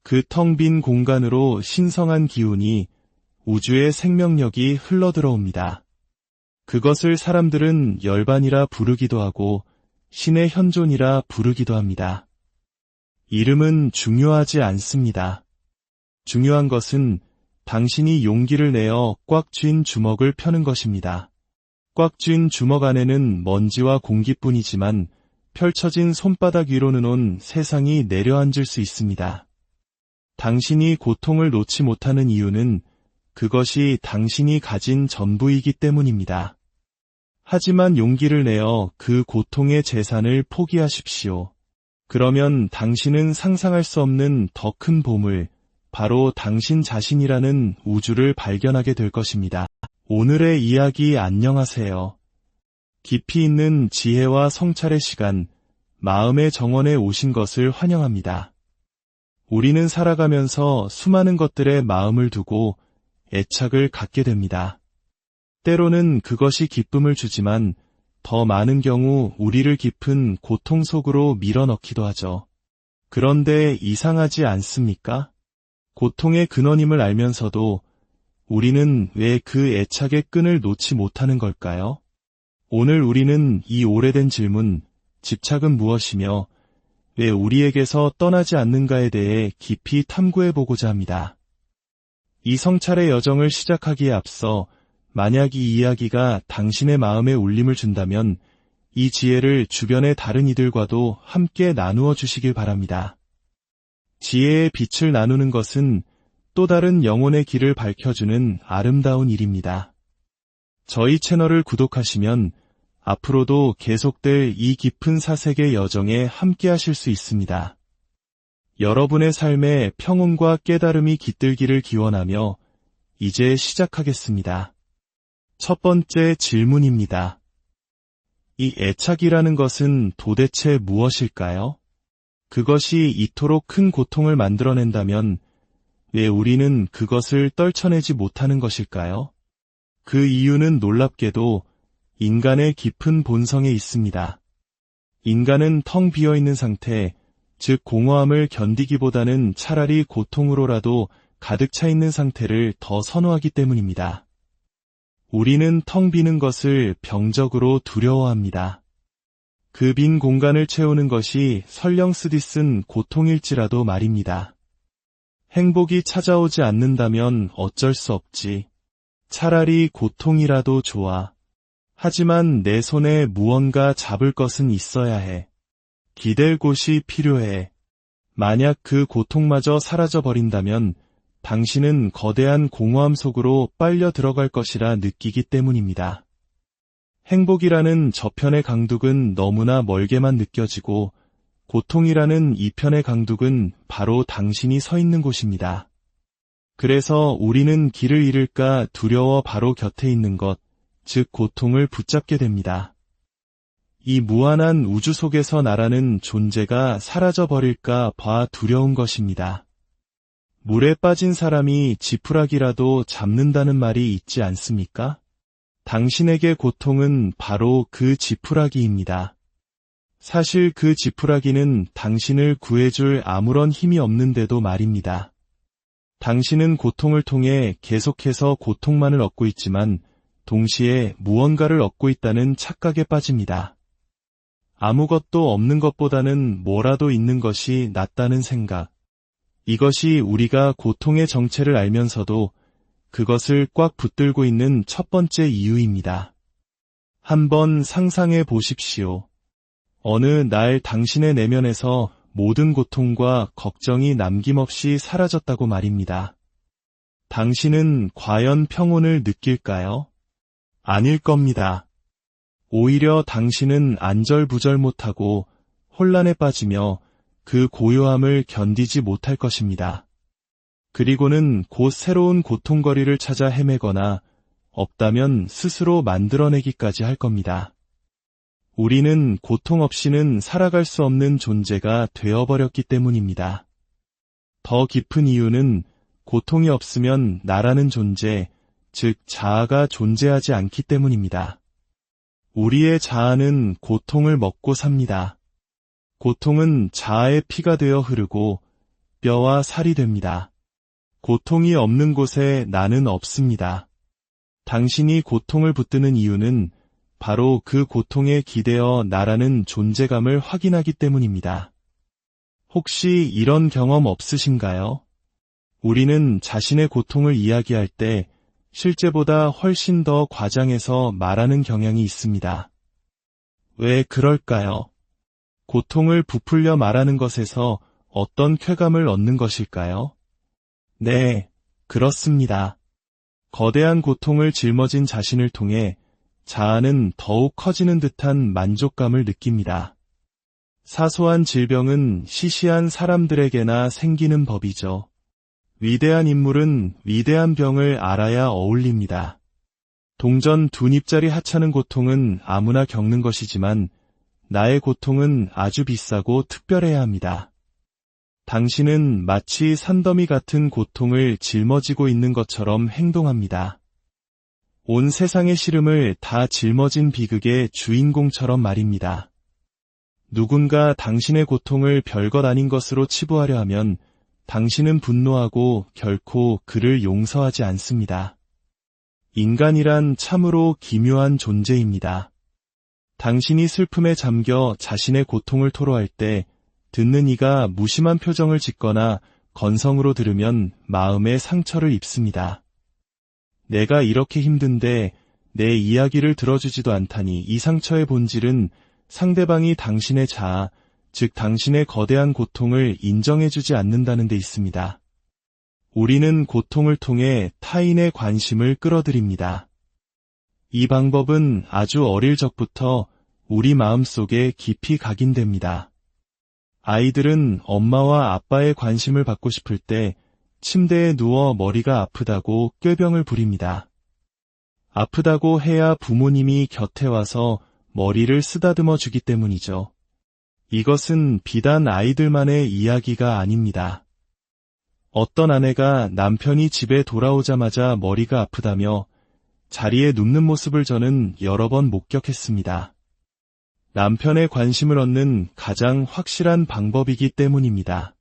그 텅 빈 공간으로 신성한 기운이, 우주의 생명력이 흘러들어옵니다. 그것을 사람들은 열반이라 부르기도 하고 신의 현존이라 부르기도 합니다. 이름은 중요하지 않습니다. 중요한 것은 당신이 용기를 내어 꽉 쥔 주먹을 펴는 것입니다. 꽉 쥔 주먹 안에는 먼지와 공기뿐이지만 펼쳐진 손바닥 위로는 온 세상이 내려앉을 수 있습니다. 당신이 고통을 놓지 못하는 이유는 그것이 당신이 가진 전부이기 때문입니다. 하지만 용기를 내어 그 고통의 재산을 포기하십시오. 그러면 당신은 상상할 수 없는 더 큰 보물, 바로 당신 자신이라는 우주를 발견하게 될 것입니다. 오늘의 이야기 안녕하세요. 깊이 있는 지혜와 성찰의 시간, 마음의 정원에 오신 것을 환영합니다. 우리는 살아가면서 수많은 것들에 마음을 두고 애착을 갖게 됩니다. 때로는 그것이 기쁨을 주지만 더 많은 경우 우리를 깊은 고통 속으로 밀어넣기도 하죠. 그런데 이상하지 않습니까? 고통의 근원임을 알면서도 우리는 왜 그 애착의 끈을 놓지 못하는 걸까요? 오늘 우리는 이 오래된 질문, 집착은 무엇이며 왜 우리에게서 떠나지 않는가에 대해 깊이 탐구해보고자 합니다. 이 성찰의 여정을 시작하기에 앞서 만약 이 이야기가 당신의 마음에 울림을 준다면 이 지혜를 주변의 다른 이들과도 함께 나누어 주시길 바랍니다. 지혜의 빛을 나누는 것은 또 다른 영혼의 길을 밝혀주는 아름다운 일입니다. 저희 채널을 구독하시면 앞으로도 계속될 이 깊은 사색의 여정에 함께 하실 수 있습니다. 여러분의 삶에 평온과 깨달음이 깃들기를 기원하며 이제 시작하겠습니다. 첫 번째 질문입니다. 이 애착이라는 것은 도대체 무엇일까요? 그것이 이토록 큰 고통을 만들어낸다면 왜 우리는 그것을 떨쳐내지 못하는 것일까요? 그 이유는 놀랍게도 인간의 깊은 본성에 있습니다. 인간은 텅 비어있는 상태, 즉 공허함을 견디기보다는 차라리 고통으로라도 가득 차 있는 상태를 더 선호하기 때문입니다. 우리는 텅 비는 것을 병적으로 두려워합니다. 그 빈 공간을 채우는 것이 설령 쓰디 쓴 고통일지라도 말입니다. 행복이 찾아오지 않는다면 어쩔 수 없지. 차라리 고통이라도 좋아. 하지만 내 손에 무언가 잡을 것은 있어야 해. 기댈 곳이 필요해. 만약 그 고통마저 사라져버린다면 당신은 거대한 공허함 속으로 빨려 들어갈 것이라 느끼기 때문입니다. 행복이라는 저편의 강둑은 너무나 멀게만 느껴지고 고통이라는 이편의 강둑은 바로 당신이 서 있는 곳입니다. 그래서 우리는 길을 잃을까 두려워 바로 곁에 있는 것, 즉 고통을 붙잡게 됩니다. 이 무한한 우주 속에서 나라는 존재가 사라져버릴까 봐 두려운 것입니다. 물에 빠진 사람이 지푸라기라도 잡는다는 말이 있지 않습니까? 당신에게 고통은 바로 그 지푸라기입니다. 사실 그 지푸라기는 당신을 구해줄 아무런 힘이 없는데도 말입니다. 당신은 고통을 통해 계속해서 고통만을 얻고 있지만 동시에 무언가를 얻고 있다는 착각에 빠집니다. 아무것도 없는 것보다는 뭐라도 있는 것이 낫다는 생각. 이것이 우리가 고통의 정체를 알면서도 그것을 꽉 붙들고 있는 첫 번째 이유입니다. 한번 상상해 보십시오. 어느 날 당신의 내면에서 모든 고통과 걱정이 남김없이 사라졌다고 말입니다. 당신은 과연 평온을 느낄까요? 아닐 겁니다. 오히려 당신은 안절부절 못하고 혼란에 빠지며 그 고요함을 견디지 못할 것입니다. 그리고는 곧 새로운 고통거리를 찾아 헤매거나 없다면 스스로 만들어내기까지 할 겁니다. 우리는 고통 없이는 살아갈 수 없는 존재가 되어버렸기 때문입니다. 더 깊은 이유는 고통이 없으면 나라는 존재, 즉 자아가 존재하지 않기 때문입니다. 우리의 자아는 고통을 먹고 삽니다. 고통은 자아의 피가 되어 흐르고 뼈와 살이 됩니다. 고통이 없는 곳에 나는 없습니다. 당신이 고통을 붙드는 이유는 바로 그 고통에 기대어 나라는 존재감을 확인하기 때문입니다. 혹시 이런 경험 없으신가요? 우리는 자신의 고통을 이야기할 때 실제보다 훨씬 더 과장해서 말하는 경향이 있습니다. 왜 그럴까요? 고통을 부풀려 말하는 것에서 어떤 쾌감을 얻는 것일까요? 네, 그렇습니다. 거대한 고통을 짊어진 자신을 통해 자아는 더욱 커지는 듯한 만족감을 느낍니다. 사소한 질병은 시시한 사람들에게나 생기는 법이죠. 위대한 인물은 위대한 병을 알아야 어울립니다. 동전 2닙짜리 하찮은 고통은 아무나 겪는 것이지만 나의 고통은 아주 비싸고 특별해야 합니다. 당신은 마치 산더미 같은 고통을 짊어지고 있는 것처럼 행동합니다. 온 세상의 시름을 다 짊어진 비극의 주인공처럼 말입니다. 누군가 당신의 고통을 별것 아닌 것으로 치부하려 하면 당신은 분노하고 결코 그를 용서하지 않습니다. 인간이란 참으로 기묘한 존재입니다. 당신이 슬픔에 잠겨 자신의 고통을 토로할 때 듣는 이가 무심한 표정을 짓거나 건성으로 들으면 마음에 상처를 입습니다. 내가 이렇게 힘든데 내 이야기를 들어주지도 않다니 이 상처의 본질은 상대방이 당신의 자아, 즉 당신의 거대한 고통을 인정해주지 않는다는 데 있습니다. 우리는 고통을 통해 타인의 관심을 끌어들입니다. 이 방법은 아주 어릴 적부터 우리 마음속에 깊이 각인됩니다. 아이들은 엄마와 아빠의 관심을 받고 싶을 때 침대에 누워 머리가 아프다고 꾀병을 부립니다. 아프다고 해야 부모님이 곁에 와서 머리를 쓰다듬어 주기 때문이죠. 이것은 비단 아이들만의 이야기가 아닙니다. 어떤 아내가 남편이 집에 돌아오자마자 머리가 아프다며 자리에 눕는 모습을 저는 여러 번 목격했습니다. 남편의 관심을 얻는 가장 확실한 방법이기 때문입니다.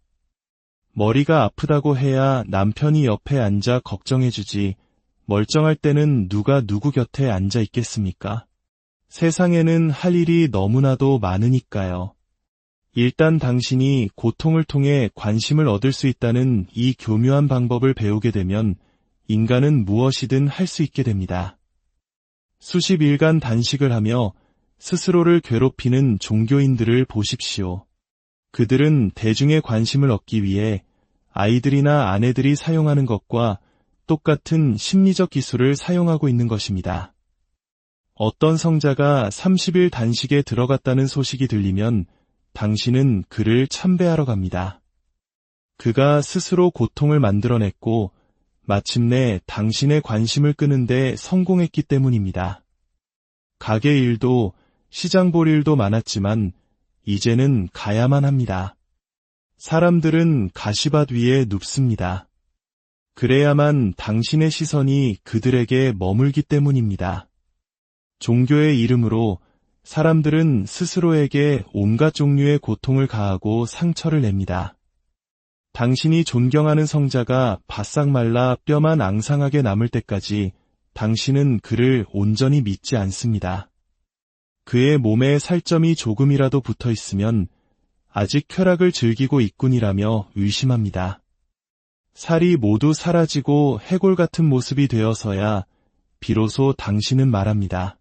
머리가 아프다고 해야 남편이 옆에 앉아 걱정해주지 멀쩡할 때는 누가 누구 곁에 앉아 있겠습니까? 세상에는 할 일이 너무나도 많으니까요. 일단 당신이 고통을 통해 관심을 얻을 수 있다는 이 교묘한 방법을 배우게 되면 인간은 무엇이든 할 수 있게 됩니다. 수십 일간 단식을 하며 스스로를 괴롭히는 종교인들을 보십시오. 그들은 대중의 관심을 얻기 위해 아이들이나 아내들이 사용하는 것과 똑같은 심리적 기술을 사용하고 있는 것입니다. 어떤 성자가 30일 단식에 들어갔다는 소식이 들리면 당신은 그를 참배하러 갑니다. 그가 스스로 고통을 만들어냈고 마침내 당신의 관심을 끄는데 성공했기 때문입니다. 가게 일도 시장 볼 일도 많았지만 이제는 가야만 합니다. 사람들은 가시밭 위에 눕습니다. 그래야만 당신의 시선이 그들에게 머물기 때문입니다. 종교의 이름으로 사람들은 스스로에게 온갖 종류의 고통을 가하고 상처를 냅니다. 당신이 존경하는 성자가 바싹 말라 뼈만 앙상하게 남을 때까지 당신은 그를 온전히 믿지 않습니다. 그의 몸에 살점이 조금이라도 붙어 있으면 아직 쾌락을 즐기고 있군이라며 의심합니다. 살이 모두 사라지고 해골 같은 모습이 되어서야 비로소 당신은 말합니다.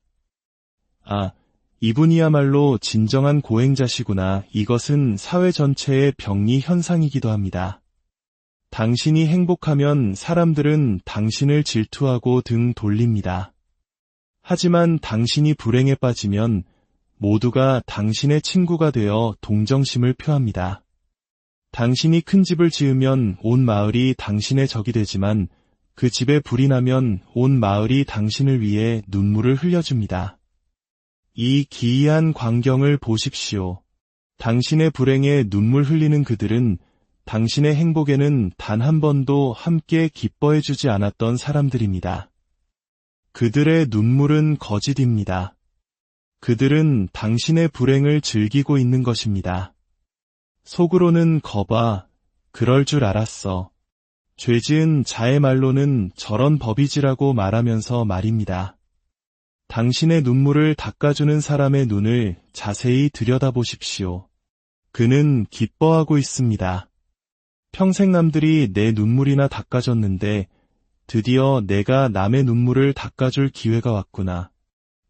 아, 이분이야말로 진정한 고행자시구나. 이것은 사회 전체의 병리 현상이기도 합니다. 당신이 행복하면 사람들은 당신을 질투하고 등 돌립니다. 하지만 당신이 불행에 빠지면 모두가 당신의 친구가 되어 동정심을 표합니다. 당신이 큰 집을 지으면 온 마을이 당신의 적이 되지만 그 집에 불이 나면 온 마을이 당신을 위해 눈물을 흘려줍니다. 이 기이한 광경을 보십시오. 당신의 불행에 눈물 흘리는 그들은 당신의 행복에는 단 한 번도 함께 기뻐해주지 않았던 사람들입니다. 그들의 눈물은 거짓입니다. 그들은 당신의 불행을 즐기고 있는 것입니다. 속으로는 거봐, 그럴 줄 알았어. 죄지은 자의 말로는 저런 법이지라고 말하면서 말입니다. 당신의 눈물을 닦아주는 사람의 눈을 자세히 들여다보십시오. 그는 기뻐하고 있습니다. 평생 남들이 내 눈물이나 닦아줬는데 드디어 내가 남의 눈물을 닦아줄 기회가 왔구나.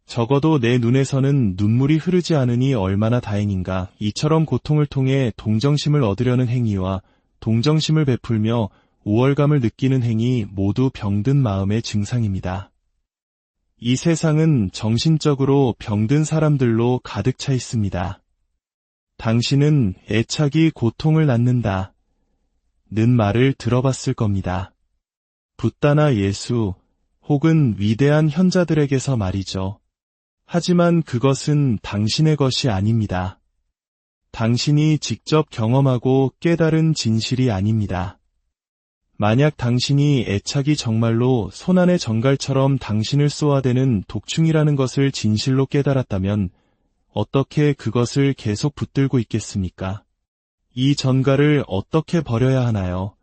적어도 내 눈에서는 눈물이 흐르지 않으니 얼마나 다행인가. 이처럼 고통을 통해 동정심을 얻으려는 행위와 동정심을 베풀며 우월감을 느끼는 행위 모두 병든 마음의 증상입니다. 이 세상은 정신적으로 병든 사람들로 가득 차 있습니다. 당신은 애착이 고통을 낳는다 는 말을 들어봤을 겁니다. 붓다나 예수 혹은 위대한 현자들에게서 말이죠. 하지만 그것은 당신의 것이 아닙니다. 당신이 직접 경험하고 깨달은 진실이 아닙니다. 만약 당신이 애착이 정말로 손안의 전갈처럼 당신을 쏘아대는 독충이라는 것을 진실로 깨달았다면 어떻게 그것을 계속 붙들고 있겠습니까? 이 전갈을 어떻게 버려야 하나요?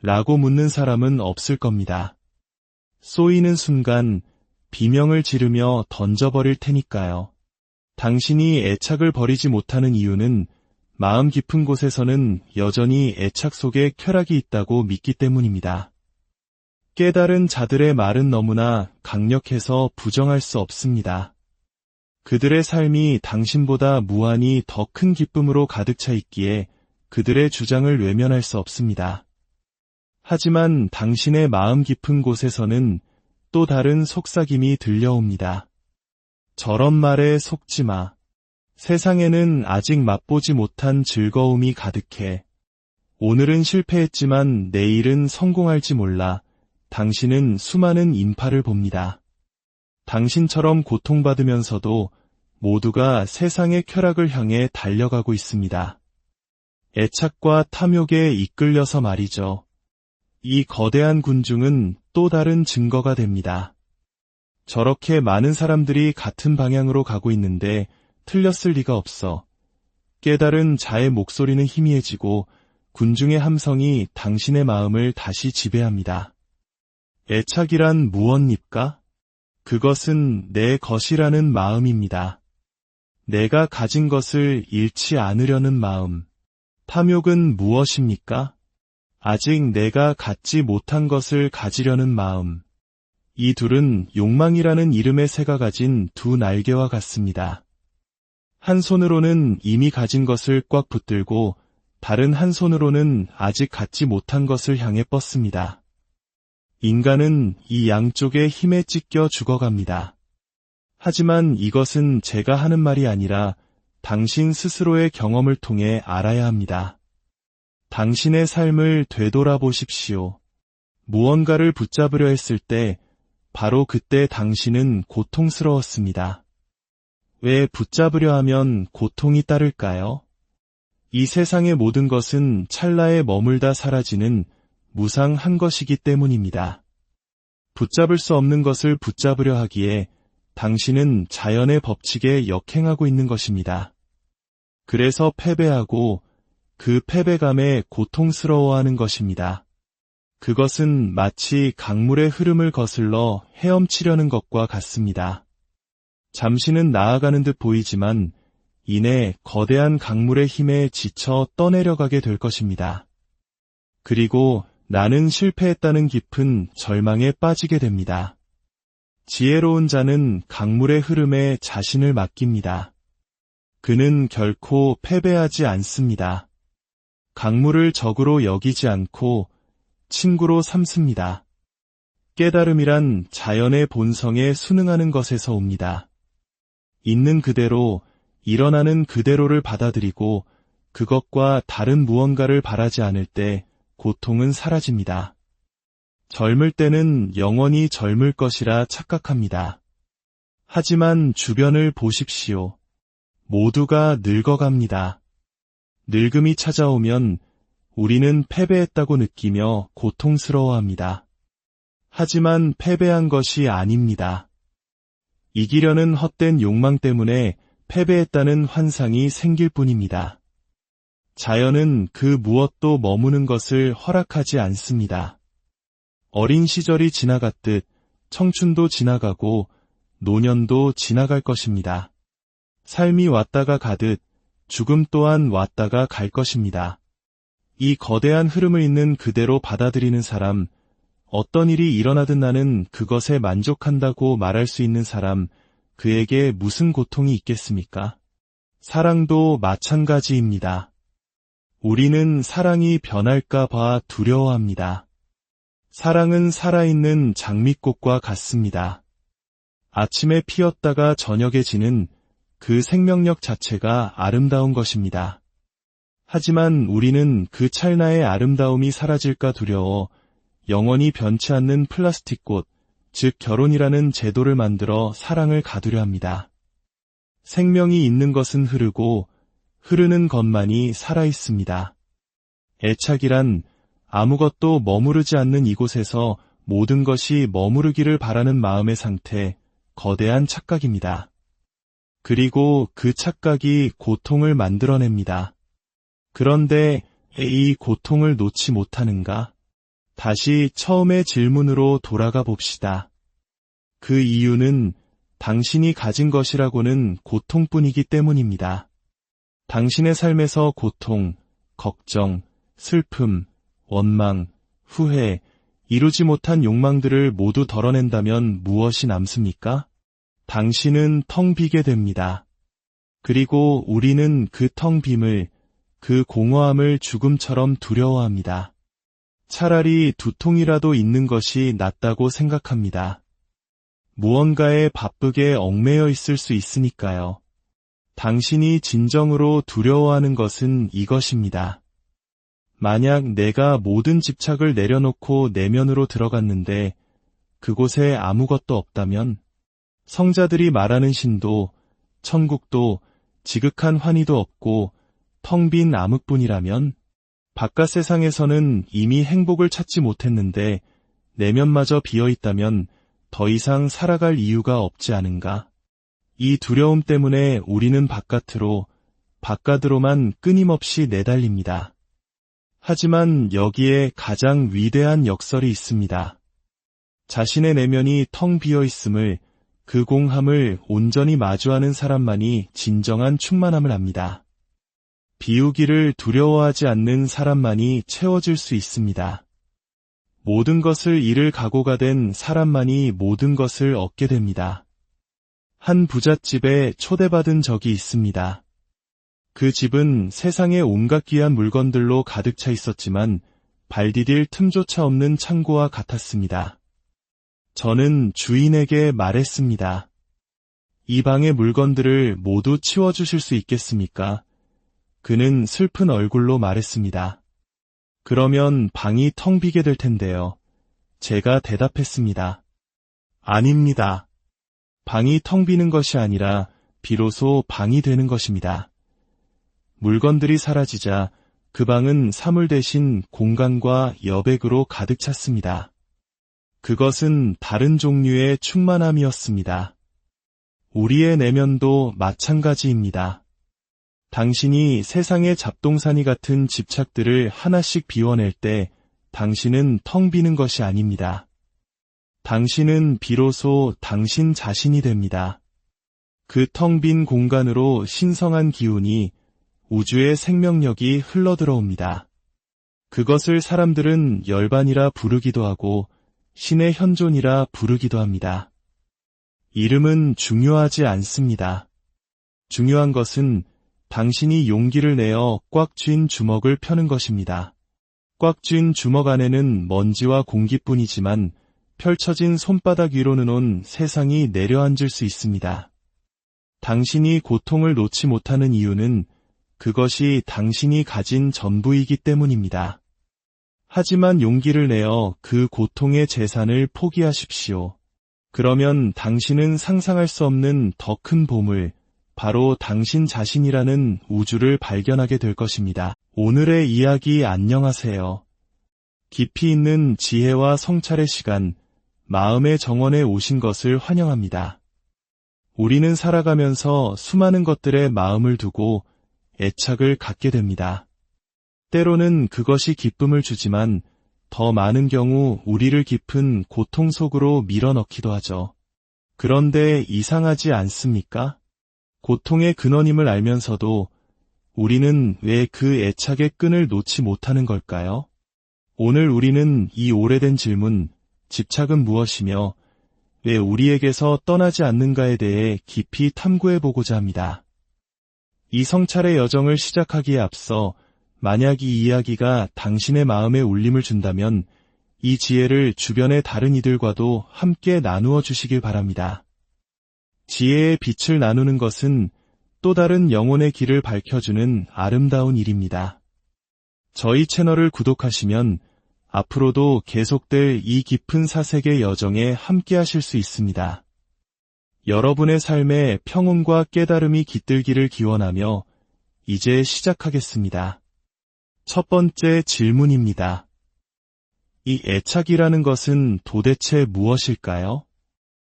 라고 묻는 사람은 없을 겁니다. 쏘이는 순간 비명을 지르며 던져버릴 테니까요. 당신이 애착을 버리지 못하는 이유는 마음 깊은 곳에서는 여전히 애착 속에 쾌락이 있다고 믿기 때문입니다. 깨달은 자들의 말은 너무나 강력해서 부정할 수 없습니다. 그들의 삶이 당신보다 무한히 더 큰 기쁨으로 가득 차 있기에 그들의 주장을 외면할 수 없습니다. 하지만 당신의 마음 깊은 곳에서는 또 다른 속삭임이 들려옵니다. 저런 말에 속지 마. 세상에는 아직 맛보지 못한 즐거움이 가득해. 오늘은 실패했지만 내일은 성공할지 몰라. 당신은 수많은 인파를 봅니다. 당신처럼 고통받으면서도 모두가 세상의 쾌락을 향해 달려가고 있습니다. 애착과 탐욕에 이끌려서 말이죠. 이 거대한 군중은 또 다른 증거가 됩니다. 저렇게 많은 사람들이 같은 방향으로 가고 있는데 틀렸을 리가 없어. 깨달은 자의 목소리는 희미해지고 군중의 함성이 당신의 마음을 다시 지배합니다. 애착이란 무엇입니까? 그것은 내 것이라는 마음입니다. 내가 가진 것을 잃지 않으려는 마음. 탐욕은 무엇입니까? 아직 내가 갖지 못한 것을 가지려는 마음. 이 둘은 욕망이라는 이름의 새가 가진 두 날개와 같습니다. 한 손으로는 이미 가진 것을 꽉 붙들고 다른 한 손으로는 아직 갖지 못한 것을 향해 뻗습니다. 인간은 이 양쪽의 힘에 찢겨 죽어갑니다. 하지만 이것은 제가 하는 말이 아니라 당신 스스로의 경험을 통해 알아야 합니다. 당신의 삶을 되돌아보십시오. 무언가를 붙잡으려 했을 때 바로 그때 당신은 고통스러웠습니다. 왜 붙잡으려 하면 고통이 따를까요? 이 세상의 모든 것은 찰나에 머물다 사라지는 무상한 것이기 때문입니다. 붙잡을 수 없는 것을 붙잡으려 하기에 당신은 자연의 법칙에 역행하고 있는 것입니다. 그래서 패배하고 그 패배감에 고통스러워하는 것입니다. 그것은 마치 강물의 흐름을 거슬러 헤엄치려는 것과 같습니다. 잠시는 나아가는 듯 보이지만 이내 거대한 강물의 힘에 지쳐 떠내려가게 될 것입니다. 그리고 나는 실패했다는 깊은 절망에 빠지게 됩니다. 지혜로운 자는 강물의 흐름에 자신을 맡깁니다. 그는 결코 패배하지 않습니다. 강물을 적으로 여기지 않고 친구로 삼습니다. 깨달음이란 자연의 본성에 순응하는 것에서 옵니다. 있는 그대로, 일어나는 그대로를 받아들이고 그것과 다른 무언가를 바라지 않을 때 고통은 사라집니다. 젊을 때는 영원히 젊을 것이라 착각합니다. 하지만 주변을 보십시오. 모두가 늙어갑니다. 늙음이 찾아오면 우리는 패배했다고 느끼며 고통스러워합니다. 하지만 패배한 것이 아닙니다. 이기려는 헛된 욕망 때문에 패배했다는 환상이 생길 뿐입니다. 자연은 그 무엇도 머무는 것을 허락하지 않습니다. 어린 시절이 지나갔듯 청춘도 지나가고 노년도 지나갈 것입니다. 삶이 왔다가 가듯 죽음 또한 왔다가 갈 것입니다. 이 거대한 흐름을 있는 그대로 받아들이는 사람, 어떤 일이 일어나든 나는 그것에 만족한다고 말할 수 있는 사람, 그에게 무슨 고통이 있겠습니까? 사랑도 마찬가지입니다. 우리는 사랑이 변할까 봐 두려워합니다. 사랑은 살아있는 장미꽃과 같습니다. 아침에 피었다가 저녁에 지는 그 생명력 자체가 아름다운 것입니다. 하지만 우리는 그 찰나의 아름다움이 사라질까 두려워 영원히 변치 않는 플라스틱 꽃, 즉 결혼이라는 제도를 만들어 사랑을 가두려 합니다. 생명이 있는 것은 흐르고 흐르는 것만이 살아있습니다. 애착이란 아무것도 머무르지 않는 이곳에서 모든 것이 머무르기를 바라는 마음의 상태, 거대한 착각입니다. 그리고 그 착각이 고통을 만들어냅니다. 그런데 이 고통을 놓지 못하는가? 다시 처음의 질문으로 돌아가 봅시다. 그 이유는 당신이 가진 것이라고는 고통뿐이기 때문입니다. 당신의 삶에서 고통, 걱정, 슬픔, 원망, 후회, 이루지 못한 욕망들을 모두 덜어낸다면 무엇이 남습니까? 당신은 텅 비게 됩니다. 그리고 우리는 그 텅 빔을, 그 공허함을 죽음처럼 두려워합니다. 차라리 두통이라도 있는 것이 낫다고 생각합니다. 무언가에 바쁘게 얽매여 있을 수 있으니까요. 당신이 진정으로 두려워하는 것은 이것입니다. 만약 내가 모든 집착을 내려놓고 내면으로 들어갔는데 그곳에 아무것도 없다면, 성자들이 말하는 신도, 천국도, 지극한 환희도 없고 텅 빈 암흑뿐이라면, 바깥 세상에서는 이미 행복을 찾지 못했는데 내면마저 비어있다면 더 이상 살아갈 이유가 없지 않은가? 이 두려움 때문에 우리는 바깥으로만 끊임없이 내달립니다. 하지만 여기에 가장 위대한 역설이 있습니다. 자신의 내면이 텅 비어 있음을, 그 공함을 온전히 마주하는 사람만이 진정한 충만함을 압니다. 비우기를 두려워하지 않는 사람만이 채워질 수 있습니다. 모든 것을 잃을 각오가 된 사람만이 모든 것을 얻게 됩니다. 한 부잣집에 초대받은 적이 있습니다. 그 집은 세상의 온갖 귀한 물건들로 가득 차 있었지만 발 디딜 틈조차 없는 창고와 같았습니다. 저는 주인에게 말했습니다. 이 방의 물건들을 모두 치워주실 수 있겠습니까? 그는 슬픈 얼굴로 말했습니다. 그러면 방이 텅 비게 될 텐데요. 제가 대답했습니다. 아닙니다. 방이 텅 비는 것이 아니라 비로소 방이 되는 것입니다. 물건들이 사라지자 그 방은 사물 대신 공간과 여백으로 가득 찼습니다. 그것은 다른 종류의 충만함이었습니다. 우리의 내면도 마찬가지입니다. 당신이 세상의 잡동사니 같은 집착들을 하나씩 비워낼 때 당신은 텅 비는 것이 아닙니다. 당신은 비로소 당신 자신이 됩니다. 그 텅 빈 공간으로 신성한 기운이 우주의 생명력이 흘러들어옵니다. 그것을 사람들은 열반이라 부르기도 하고 신의 현존이라 부르기도 합니다. 이름은 중요하지 않습니다. 중요한 것은 당신이 용기를 내어 꽉 쥔 주먹을 펴는 것입니다. 꽉 쥔 주먹 안에는 먼지와 공기뿐이지만 펼쳐진 손바닥 위로는 온 세상이 내려앉을 수 있습니다. 당신이 고통을 놓지 못하는 이유는 그것이 당신이 가진 전부이기 때문입니다. 하지만 용기를 내어 그 고통의 재산을 포기하십시오. 그러면 당신은 상상할 수 없는 더 큰 보물, 바로 당신 자신이라는 우주를 발견하게 될 것입니다. 오늘의 이야기 안녕하세요. 깊이 있는 지혜와 성찰의 시간, 마음의 정원에 오신 것을 환영합니다. 우리는 살아가면서 수많은 것들에 마음을 두고 애착을 갖게 됩니다. 때로는 그것이 기쁨을 주지만 더 많은 경우 우리를 깊은 고통 속으로 밀어넣기도 하죠. 그런데 이상하지 않습니까? 고통의 근원임을 알면서도 우리는 왜 그 애착의 끈을 놓지 못하는 걸까요? 오늘 우리는 이 오래된 질문, 집착은 무엇이며 왜 우리에게서 떠나지 않는가에 대해 깊이 탐구해보고자 합니다. 이 성찰의 여정을 시작하기에 앞서 만약 이 이야기가 당신의 마음에 울림을 준다면 이 지혜를 주변의 다른 이들과도 함께 나누어 주시길 바랍니다. 지혜의 빛을 나누는 것은 또 다른 영혼의 길을 밝혀주는 아름다운 일입니다. 저희 채널을 구독하시면 앞으로도 계속될 이 깊은 사색의 여정에 함께 하실 수 있습니다. 여러분의 삶에 평온과 깨달음이 깃들기를 기원하며 이제 시작하겠습니다. 첫 번째 질문입니다. 이 애착이라는 것은 도대체 무엇일까요?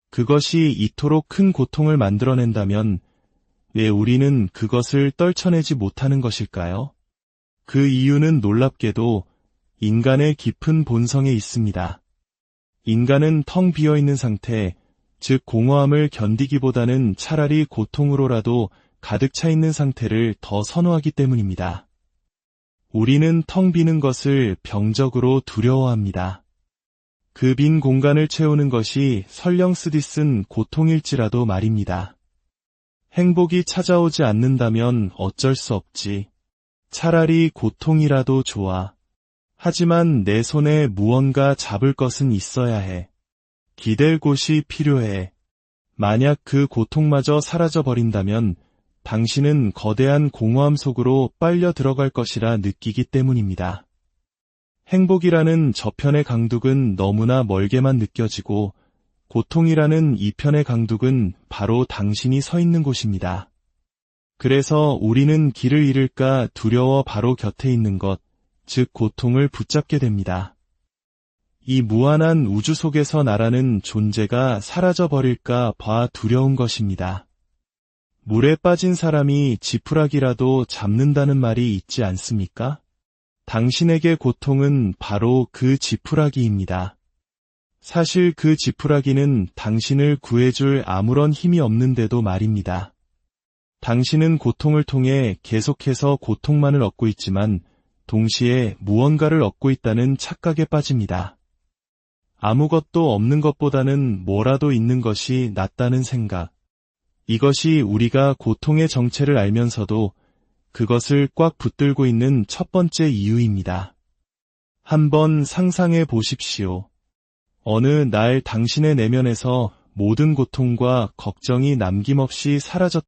그것이 이토록 큰 고통을 만들어낸다면 왜 우리는 그것을 떨쳐내지 못하는 것일까요? 그 이유는 놀랍게도 인간의 깊은 본성에 있습니다. 인간은 텅 비어있는 상태, 즉 공허함을 견디기보다는 차라리 고통으로라도 가득 차 있는 상태를 더 선호하기 때문입니다. 우리는 텅 비는 것을 병적으로 두려워합니다. 그 빈 공간을 채우는 것이 설령 쓰디 쓴 고통일지라도 말입니다. 행복이 찾아오지 않는다면 어쩔 수 없지. 차라리 고통이라도 좋아. 하지만 내 손에 무언가 잡을 것은 있어야 해. 기댈 곳이 필요해. 만약 그 고통마저 사라져버린다면 당신은 거대한 공허함 속으로 빨려 들어갈 것이라 느끼기 때문입니다. 행복이라는 저편의 강둑은 너무나 멀게만 느껴지고 고통이라는 이편의 강둑은 바로 당신이 서 있는 곳입니다. 그래서 우리는 길을 잃을까 두려워 바로 곁에 있는 것, 즉 고통을 붙잡게 됩니다. 이 무한한 우주 속에서 나라는 존재가 사라져버릴까 봐 두려운 것입니다. 물에 빠진 사람이 지푸라기라도 잡는다는 말이 있지 않습니까? 당신에게 고통은 바로 그 지푸라기입니다. 사실 그 지푸라기는 당신을 구해줄 아무런 힘이 없는데도 말입니다. 당신은 고통을 통해 계속해서 고통만을 얻고 있지만 동시에 무언가를 얻고 있다는 착각에 빠집니다. 아무것도 없는 것보다는 뭐라도 있는 것이 낫다는 생각. 이것이 우리가 고통의 정체를 알면서도 그것을 꽉 붙들고 있는 첫 번째 이유입니다. 한번 상상해 보십시오. 어느 날 당신의 내면에서 모든 고통과 걱정이 남김없이 사라졌다.